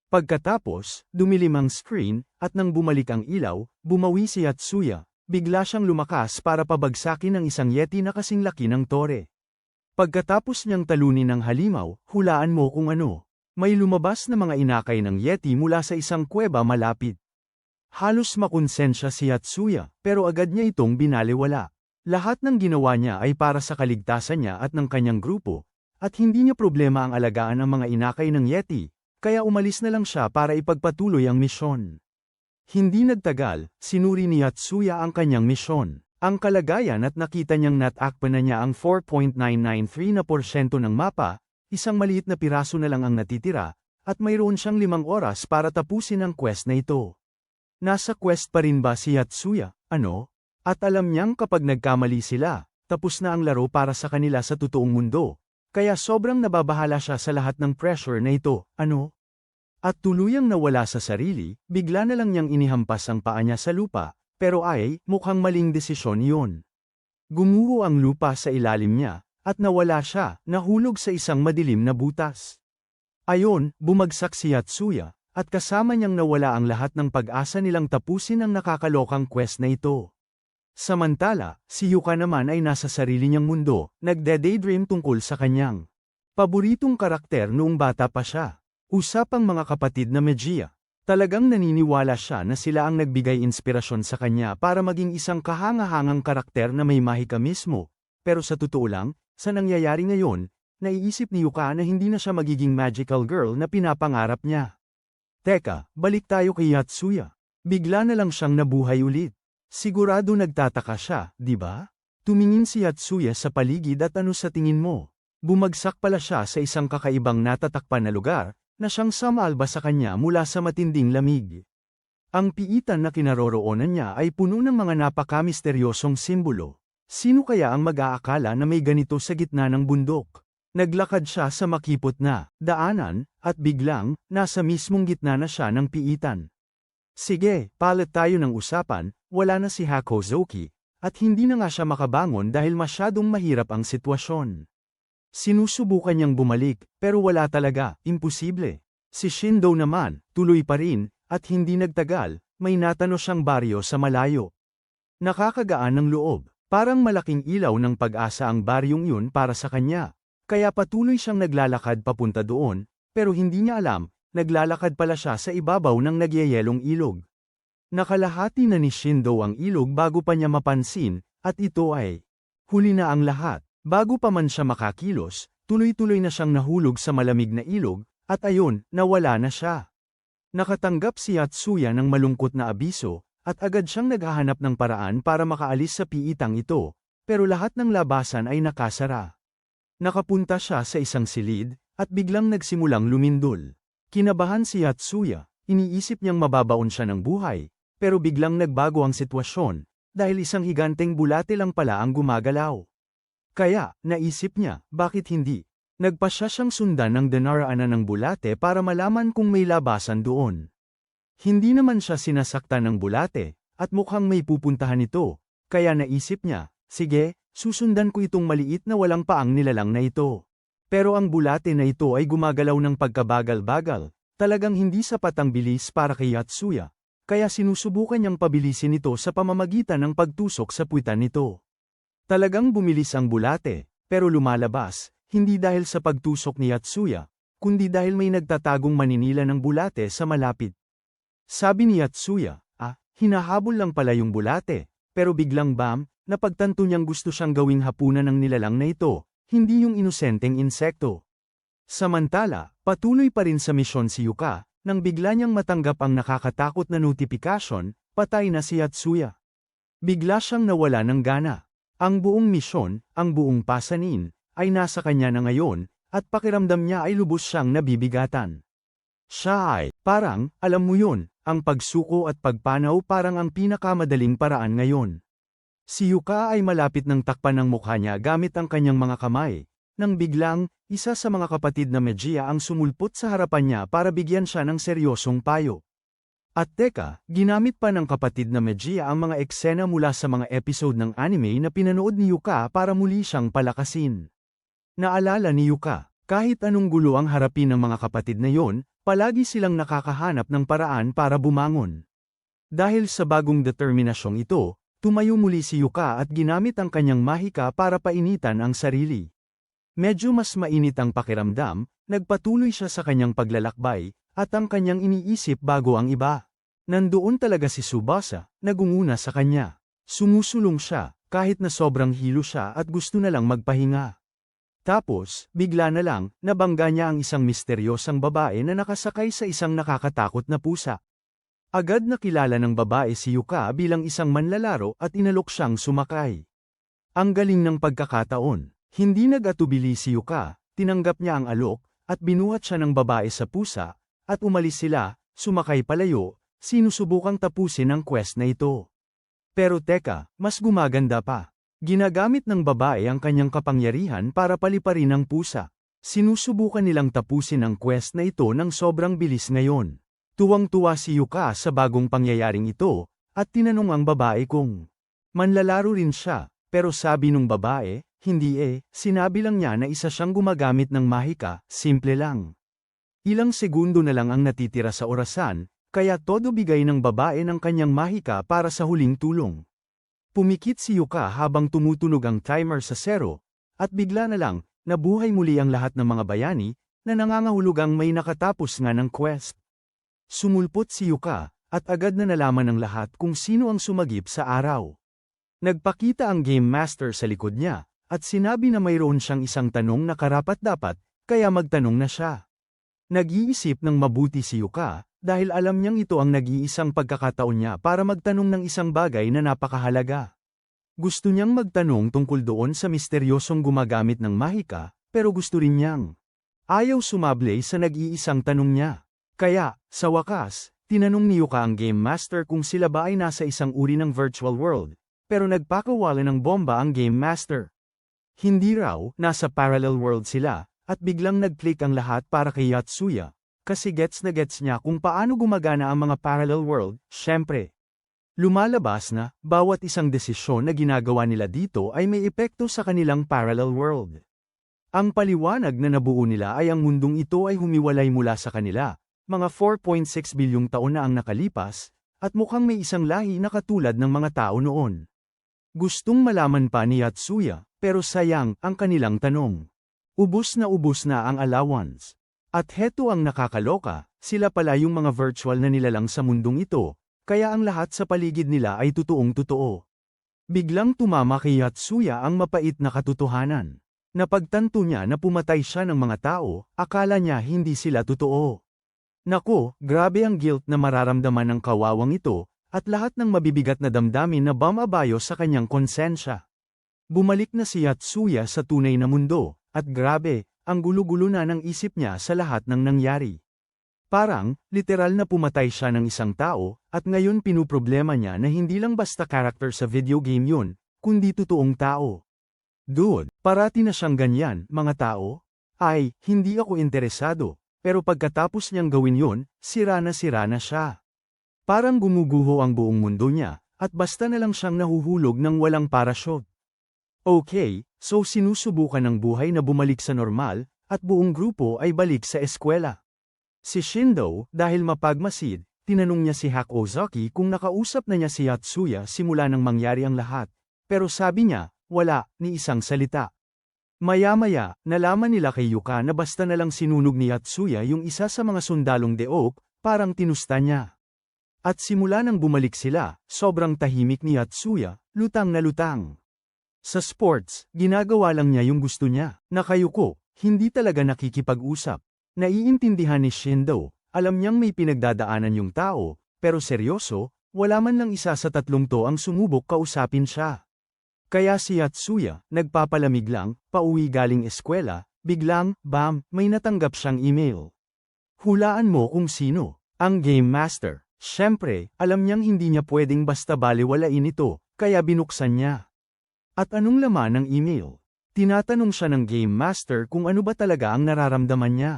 Pagkatapos, dumilim ang screen, at nang bumalik ang ilaw, bumawi si Yatsuya, bigla siyang lumakas para pabagsakin ang isang Yeti na kasing laki ng tore. Pagkatapos niyang talunin ang halimaw, hulaan mo kung ano. May lumabas na mga inakay ng Yeti mula sa isang kuweba malapit. Halos makonsensya si Yatsuya, pero agad niya itong binaliwala. Lahat ng ginawa niya ay para sa kaligtasan niya at ng kanyang grupo, at hindi niya problema ang alagaan ang mga inakay ng Yeti. Kaya umalis na lang siya para ipagpatuloy ang misyon. Hindi nagtagal, sinuri ni Yatsuya ang kanyang misyon. Ang kalagayan at nakita niyang natakpan na niya ang 4.993% ng mapa, isang maliit na piraso na lang ang natitira, at mayroon siyang 5 oras para tapusin ang quest na ito. Nasa quest pa rin ba si Yatsuya, ano? At alam niyang kapag nagkamali sila, tapos na ang laro para sa kanila sa totoong mundo. Kaya sobrang nababahala siya sa lahat ng pressure na ito, ano? At tuluyang nawala sa sarili, bigla na lang niyang inihampas ang paa niya sa lupa, pero mukhang maling desisyon iyon. Gumuho ang lupa sa ilalim niya, at nawala siya, nahulog sa isang madilim na butas. Ayon, bumagsak si Yatsuya, at kasama niyang nawala ang lahat ng pag-asa nilang tapusin ang nakakalokang quest na ito. Samantala, si Yuka naman ay nasa sarili niyang mundo, nagde-daydream tungkol sa kanyang paboritong karakter noong bata pa siya. Usapang mga kapatid na Mejiya. Talagang naniniwala siya na sila ang nagbigay inspirasyon sa kanya para maging isang kahangahangang karakter na may mahika mismo. Pero sa totoo lang, sa nangyayari ngayon, naiisip ni Yuka na hindi na siya magiging magical girl na pinapangarap niya. Teka, balik tayo kay Yatsuya. Bigla na lang siyang nabuhay ulit. Sigurado nagtataka siya, di ba? Tumingin si Yatsuya sa paligid at ano sa tingin mo? Bumagsak pala siya sa isang kakaibang natatakpan na lugar, na siyang sumalba sa kanya mula sa matinding lamig. Ang piitan na kinaroroonan niya ay puno ng mga napaka-misteryosong simbolo. Sino kaya ang mag-aakala na may ganito sa gitna ng bundok? Naglakad siya sa makipot na daanan, at biglang, nasa mismong gitna na siya ng piitan. Sige, palit tayo ng usapan, wala na si Hakozoki, at hindi na nga siya makabangon dahil masyadong mahirap ang sitwasyon. Sinusubukan niyang bumalik, pero wala talaga, imposible. Si Shindo naman, tuloy pa rin, at hindi nagtagal, may natano siyang baryo sa malayo. Nakakagaan ng loob, parang malaking ilaw ng pag-asa ang baryong yun para sa kanya. Kaya patuloy siyang naglalakad papunta doon, pero hindi niya alam, naglalakad pala siya sa ibabaw ng nagyayelong ilog. Nakalahati na ni Shindo ang ilog bago pa niya mapansin, at ito ay huli na ang lahat. Bago pa man siya makakilos, tuloy-tuloy na siyang nahulog sa malamig na ilog, at ayon, nawala na siya. Nakatanggap si Yatsuya ng malungkot na abiso, at agad siyang naghahanap ng paraan para makaalis sa piitang ito, pero lahat ng labasan ay nakasara. Nakapunta siya sa isang silid, at biglang nagsimulang lumindol. Kinabahan si Yatsuya, iniisip niyang mababaon siya ng buhay, pero biglang nagbago ang sitwasyon, dahil isang higanteng bulate lang pala ang gumagalaw. Kaya, naisip niya, bakit hindi? Nagpasya siyang sundan ng dinaraanan ng bulate para malaman kung may labasan doon. Hindi naman siya sinasaktan ng bulate, at mukhang may pupuntahan ito, kaya naisip niya, sige, susundan ko itong maliit na walang paang nilalang na ito. Pero ang bulate na ito ay gumagalaw ng pagkabagal-bagal, talagang hindi sapat ang bilis para kay Yatsuya, kaya sinusubukan niyang pabilisin ito sa pamamagitan ng pagtusok sa puwitan nito. Talagang bumilis ang bulate, pero lumalabas, hindi dahil sa pagtusok ni Yatsuya, kundi dahil may nagtatagong maninila ng bulate sa malapit. Sabi ni Yatsuya, hinahabol lang pala yung bulate, pero biglang napagtanto niyang gusto siyang gawing hapunan ng nilalang na ito, hindi yung inosenteng insekto. Samantala, patuloy pa rin sa misyon si Yuka, nang bigla niyang matanggap ang nakakatakot na notifikasyon, patay na si Yatsuya. Bigla siyang nawala ng gana. Ang buong misyon, ang buong pasanin, ay nasa kanya na ngayon, at pakiramdam niya ay lubos siyang nabibigatan. Siya ay, parang, alam mo yun, ang pagsuko at pagpanaw parang ang pinakamadaling paraan ngayon. Si Yuka ay malapit ng takpan ng mukha niya gamit ang kanyang mga kamay, nang biglang, isa sa mga kapatid na Mejiya ang sumulpot sa harapan niya para bigyan siya ng seryosong payo. At teka, ginamit pa ng kapatid na Mejiya ang mga eksena mula sa mga episode ng anime na pinanood ni Yuka para muli siyang palakasin. Naalala ni Yuka, kahit anong gulo ang harapin ng mga kapatid na yon, palagi silang nakakahanap ng paraan para bumangon. Dahil sa bagong determinasyong ito, tumayo muli si Yuka at ginamit ang kanyang mahika para painitan ang sarili. Medyo mas mainit ang pakiramdam, nagpatuloy siya sa kanyang paglalakbay, at ang kanyang iniisip bago ang iba. Nandoon talaga si Tsubasa, nagunguna sa kanya. Sumusulong siya, kahit na sobrang hilo siya at gusto na lang magpahinga. Tapos, bigla na lang, nabangga niya ang isang misteryosang babae na nakasakay sa isang nakakatakot na pusa. Agad nakilala ng babae si Yuka bilang isang manlalaro at inalok siyang sumakay. Ang galing ng pagkakataon, hindi nag-atubili si Yuka, tinanggap niya ang alok, at binuhat siya ng babae sa pusa, at umalis sila, sumakay palayo, sinusubukang tapusin ang quest na ito. Pero teka, mas gumaganda pa. Ginagamit ng babae ang kanyang kapangyarihan para paliparin ang pusa. Sinusubukan nilang tapusin ang quest na ito ng sobrang bilis ngayon. Tuwang-tuwa si Yuka sa bagong pangyayaring ito, at tinanong ang babae kung manlalaro rin siya, pero sabi nung babae, hindi sinabi lang niya na isa siyang gumagamit ng mahika, simple lang. Ilang segundo na lang ang natitira sa orasan, kaya todo bigay ng babae ng kanyang mahika para sa huling tulong. Pumikit si Yuka habang tumutunog ang timer sa 0, at bigla na lang, nabuhay muli ang lahat ng mga bayani, na nangangahulugang may nakatapos nga ng quest. Sumulpot si Yuka, at agad na nalaman ng lahat kung sino ang sumagip sa araw. Nagpakita ang Game Master sa likod niya, at sinabi na mayroon siyang isang tanong na karapat-dapat, kaya magtanong na siya. Nag-iisip ng mabuti si Yuka, dahil alam niyang ito ang nag-iisang pagkakataon niya para magtanong ng isang bagay na napakahalaga. Gusto niyang magtanong tungkol doon sa misteryosong gumagamit ng mahika, pero gusto rin niyang ayaw sumable sa nag-iisang tanong niya. Kaya, sa wakas, tinanong ni Yuka ang Game Master kung sila ba ay nasa isang uri ng virtual world, pero nagpakawala ng bomba ang Game Master. Hindi raw, nasa parallel world sila, at biglang nag-click ang lahat para kay Yatsuya, kasi gets na gets niya kung paano gumagana ang mga parallel world, syempre. Lumalabas na, bawat isang desisyon na ginagawa nila dito ay may epekto sa kanilang parallel world. Ang paliwanag na nabuo nila ay ang mundong ito ay humiwalay mula sa kanila, mga 4.6 bilyong taon na ang nakalipas, at mukhang may isang lahi na katulad ng mga tao noon. Gustong malaman pa ni Yatsuya, pero sayang ang kanilang tanong. Ubus na ang allowance. At heto ang nakakaloka, sila pala yung mga virtual na nilalang sa mundong ito, kaya ang lahat sa paligid nila ay totoong-totoo. Biglang tumama kay Yatsuya ang mapait na katotohanan. Napagtanto niya na pumatay siya ng mga tao, akala niya hindi sila totoo. Nako, grabe ang guilt na mararamdaman ng kawawang ito, at lahat ng mabibigat na damdamin na bumabayo sa kanyang konsensya. Bumalik na si Yatsuya sa tunay na mundo, at grabe, ang gulo-gulo na ng isip niya sa lahat ng nangyari. Parang, literal na pumatay siya ng isang tao, at ngayon pinuproblema niya na hindi lang basta character sa video game yun, kundi totoong tao. Dude, parati na siyang ganyan, mga tao? Ay, hindi ako interesado, pero pagkatapos niyang gawin yun, sira na siya. Parang gumuguho ang buong mundo niya, at basta na lang siyang nahuhulog ng walang parachute. Okay, so sinusubukan ng buhay na bumalik sa normal, at buong grupo ay balik sa eskwela. Si Shindo, dahil mapagmasid, tinanong niya si Hack Ozaki kung nakausap na niya si Yatsuya simula nang mangyari ang lahat, pero sabi niya, wala, ni isang salita. Maya-maya, nalaman nila kay Yuka na basta na lang sinunog ni Yatsuya yung isa sa mga sundalong deok, parang tinusta niya. At simula nang bumalik sila, sobrang tahimik ni Yatsuya, lutang na lutang. Sa sports, ginagawa lang niya yung gusto niya. Nakayuko, hindi talaga nakikipag-usap. Naiintindihan ni Shindo, alam niyang may pinagdadaanan yung tao, pero seryoso, wala man lang isa sa tatlong to ang sumubok kausapin siya. Kaya si Yatsuya, nagpapalamig lang, pauwi galing eskwela, biglang, bam, may natanggap siyang email. Hulaan mo kung sino. Ang Game Master. Siyempre, alam niyang hindi niya pwedeng basta balewalain ito, kaya binuksan niya. At anong laman ng email? Tinatanong siya ng Game Master kung ano ba talaga ang nararamdaman niya.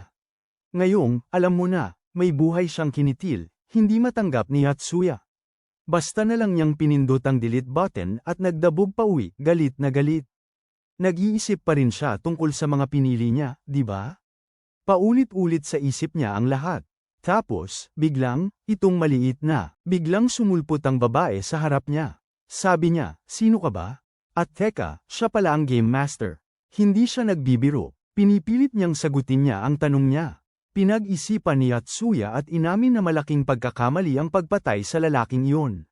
Ngayong, alam mo na, may buhay siyang kinitil, hindi matanggap ni Yatsuya. Basta na lang niyang pinindot ang delete button at nagdabog pa uwi, galit na galit. Nag-iisip pa rin siya tungkol sa mga pinili niya, di ba? Paulit-ulit sa isip niya ang lahat. Tapos, biglang, itong maliit na, biglang sumulpot ang babae sa harap niya. Sabi niya, sino ka ba? At teka, siya pala ang Game Master. Hindi siya nagbibiro, pinipilit niyang sagutin niya ang tanong niya. Pinag-isipan ni Yatsuya at inamin na malaking pagkakamali ang pagpatay sa lalaking iyon.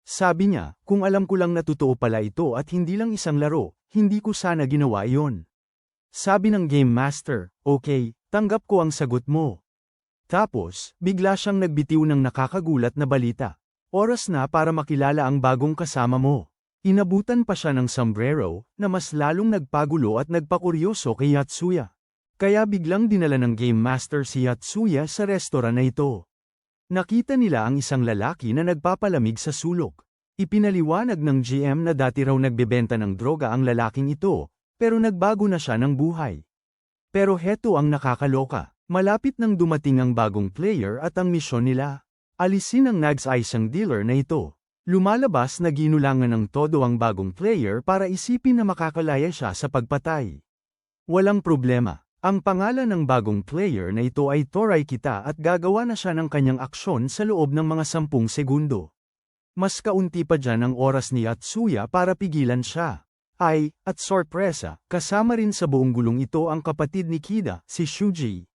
Sabi niya, kung alam ko lang na totoo pala ito at hindi lang isang laro, hindi ko sana ginawa iyon. Sabi ng Game Master, okay, tanggap ko ang sagot mo. Tapos, bigla siyang nagbitiw ng nakakagulat na balita. Oras na para makilala ang bagong kasama mo. Inabutan pa siya ng sombrero, na mas lalong nagpagulo at nagpakuryoso kay Yatsuya. Kaya biglang dinala ng Game Master si Yatsuya sa restoran na ito. Nakita nila ang isang lalaki na nagpapalamig sa sulok. Ipinaliwanag ng GM na dati raw nagbebenta ng droga ang lalaking ito, pero nagbago na siya ng buhay. Pero heto ang nakakaloka, malapit nang dumating ang bagong player at ang misyon nila. Alisin ang nag-isang dealer na ito. Lumalabas na ginulangan ng todo ang bagong player para isipin na makakalaya siya sa pagpatay. Walang problema. Ang pangalan ng bagong player na ito ay Toray Kita at gagawa na siya ng kanyang aksyon sa loob ng mga 10 segundo. Mas kaunti pa dyan ang oras ni Yatsuya para pigilan siya. At sorpresa, kasama rin sa buong gulong ito ang kapatid ni Kida, si Shuji.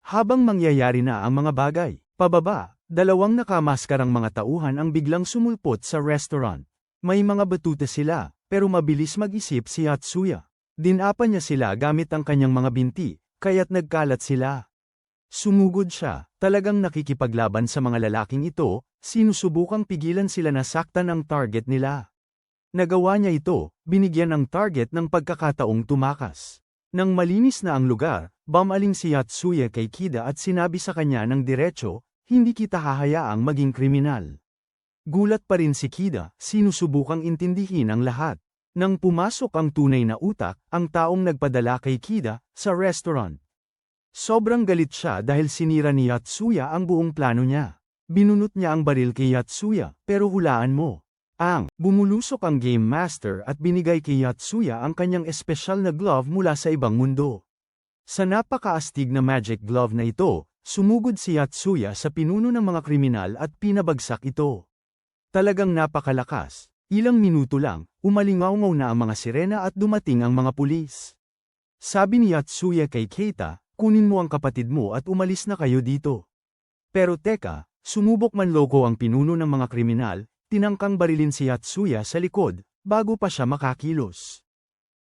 Habang mangyayari na ang mga bagay, pababa, dalawang nakamaskarang mga tauhan ang biglang sumulpot sa restaurant. May mga batuta sila, pero mabilis mag-isip si Yatsuya. Dinapa niya sila gamit ang kanyang mga binti, kaya't nagkalat sila. Sumugod siya, talagang nakikipaglaban sa mga lalaking ito, sinusubukang pigilan sila na saktan ang target nila. Nagawa niya ito, binigyan ang target ng pagkakataong tumakas. Nang malinis na ang lugar, bumaling si Yatsuya kay Kida at sinabi sa kanya ng diretso, hindi kita hahayaang maging kriminal. Gulat pa rin si Kida, sinusubukang intindihin ang lahat. Nang pumasok ang tunay na utak, ang taong nagpadala kay Kida, sa restaurant. Sobrang galit siya dahil sinira ni Yatsuya ang buong plano niya. Binunot niya ang baril kay Yatsuya, pero hulaan mo. Bumulusok ang Game Master at binigay kay Yatsuya ang kanyang espesyal na glove mula sa ibang mundo. Sa napakaastig na magic glove na ito, sumugod si Yatsuya sa pinuno ng mga kriminal at pinabagsak ito. Talagang napakalakas. Ilang minuto lang, umalingaw-ngaw na ang mga sirena at dumating ang mga pulis. Sabi ni Yatsuya kay Keita, kunin mo ang kapatid mo at umalis na kayo dito. Pero teka, sumubok manloko ang pinuno ng mga kriminal, tinangkang barilin si Yatsuya sa likod, bago pa siya makakilos.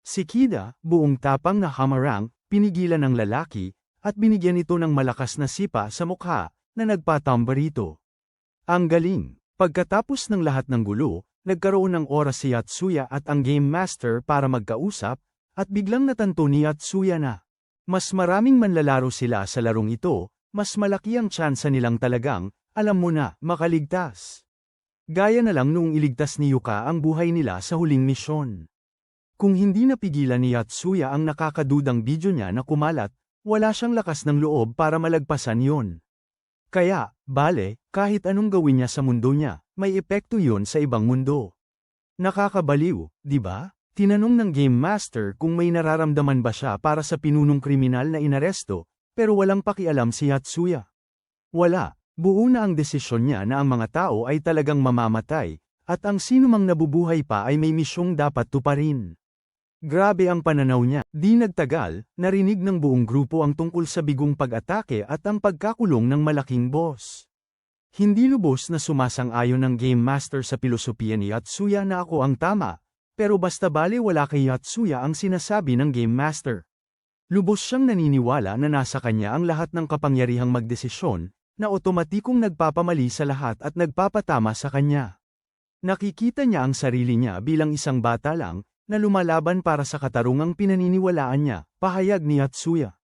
Si Kida, buong tapang na hamarang, pinigilan ng lalaki, at binigyan ito ng malakas na sipa sa mukha, na nagpatamba rito. Ang galing! Pagkatapos ng lahat ng gulo, nagkaroon ng oras si Yatsuya at ang Game Master para magkausap, at biglang natanto ni Yatsuya na mas maraming manlalaro sila sa larong ito, mas malaki ang tsansa nilang talagang, alam mo na, makaligtas. Gaya na lang noong iligtas ni Yuka ang buhay nila sa huling misyon. Kung hindi napigilan ni Yatsuya ang nakakadudang video niya na kumalat, wala siyang lakas ng loob para malagpasan yon. Kaya, kahit anong gawin niya sa mundo niya, may epekto yon sa ibang mundo. Nakakabaliw, di ba? Tinanong ng Game Master kung may nararamdaman ba siya para sa pinunong kriminal na inaresto, pero walang pakialam si Yatsuya. Wala, buo na ang desisyon niya na ang mga tao ay talagang mamamatay, at ang sinumang nabubuhay pa ay may misyong dapat tuparin. Grabe ang pananaw niya. Di nagtagal, narinig ng buong grupo ang tungkol sa bigong pag-atake at ang pagkakulong ng malaking boss. Hindi lubos na sumasang-ayon ng Game Master sa pilosopiya ni Yatsuya na ako ang tama, pero basta wala kay Yatsuya ang sinasabi ng Game Master. Lubos siyang naniniwala na nasa kanya ang lahat ng kapangyarihang magdesisyon, na otomatikong nagpapamali sa lahat at nagpapatama sa kanya. Nakikita niya ang sarili niya bilang isang bata lang, na lumalaban para sa katarungang pinaniniwalaan niya, pahayag ni Atsuya.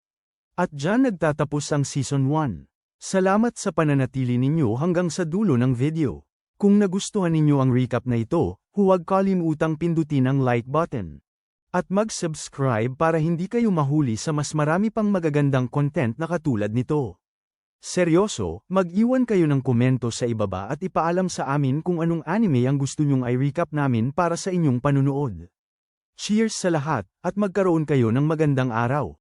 At diyan nagtatapos ang Season 1. Salamat sa pananatili ninyo hanggang sa dulo ng video. Kung nagustuhan ninyo ang recap na ito, huwag kalimutang pindutin ang like button. At mag-subscribe para hindi kayo mahuli sa mas marami pang magagandang content na katulad nito. Seryoso, mag-iwan kayo ng komento sa ibaba at ipaalam sa amin kung anong anime ang gusto nyong i-recap namin para sa inyong panunood. Cheers sa lahat, at magkaroon kayo ng magandang araw.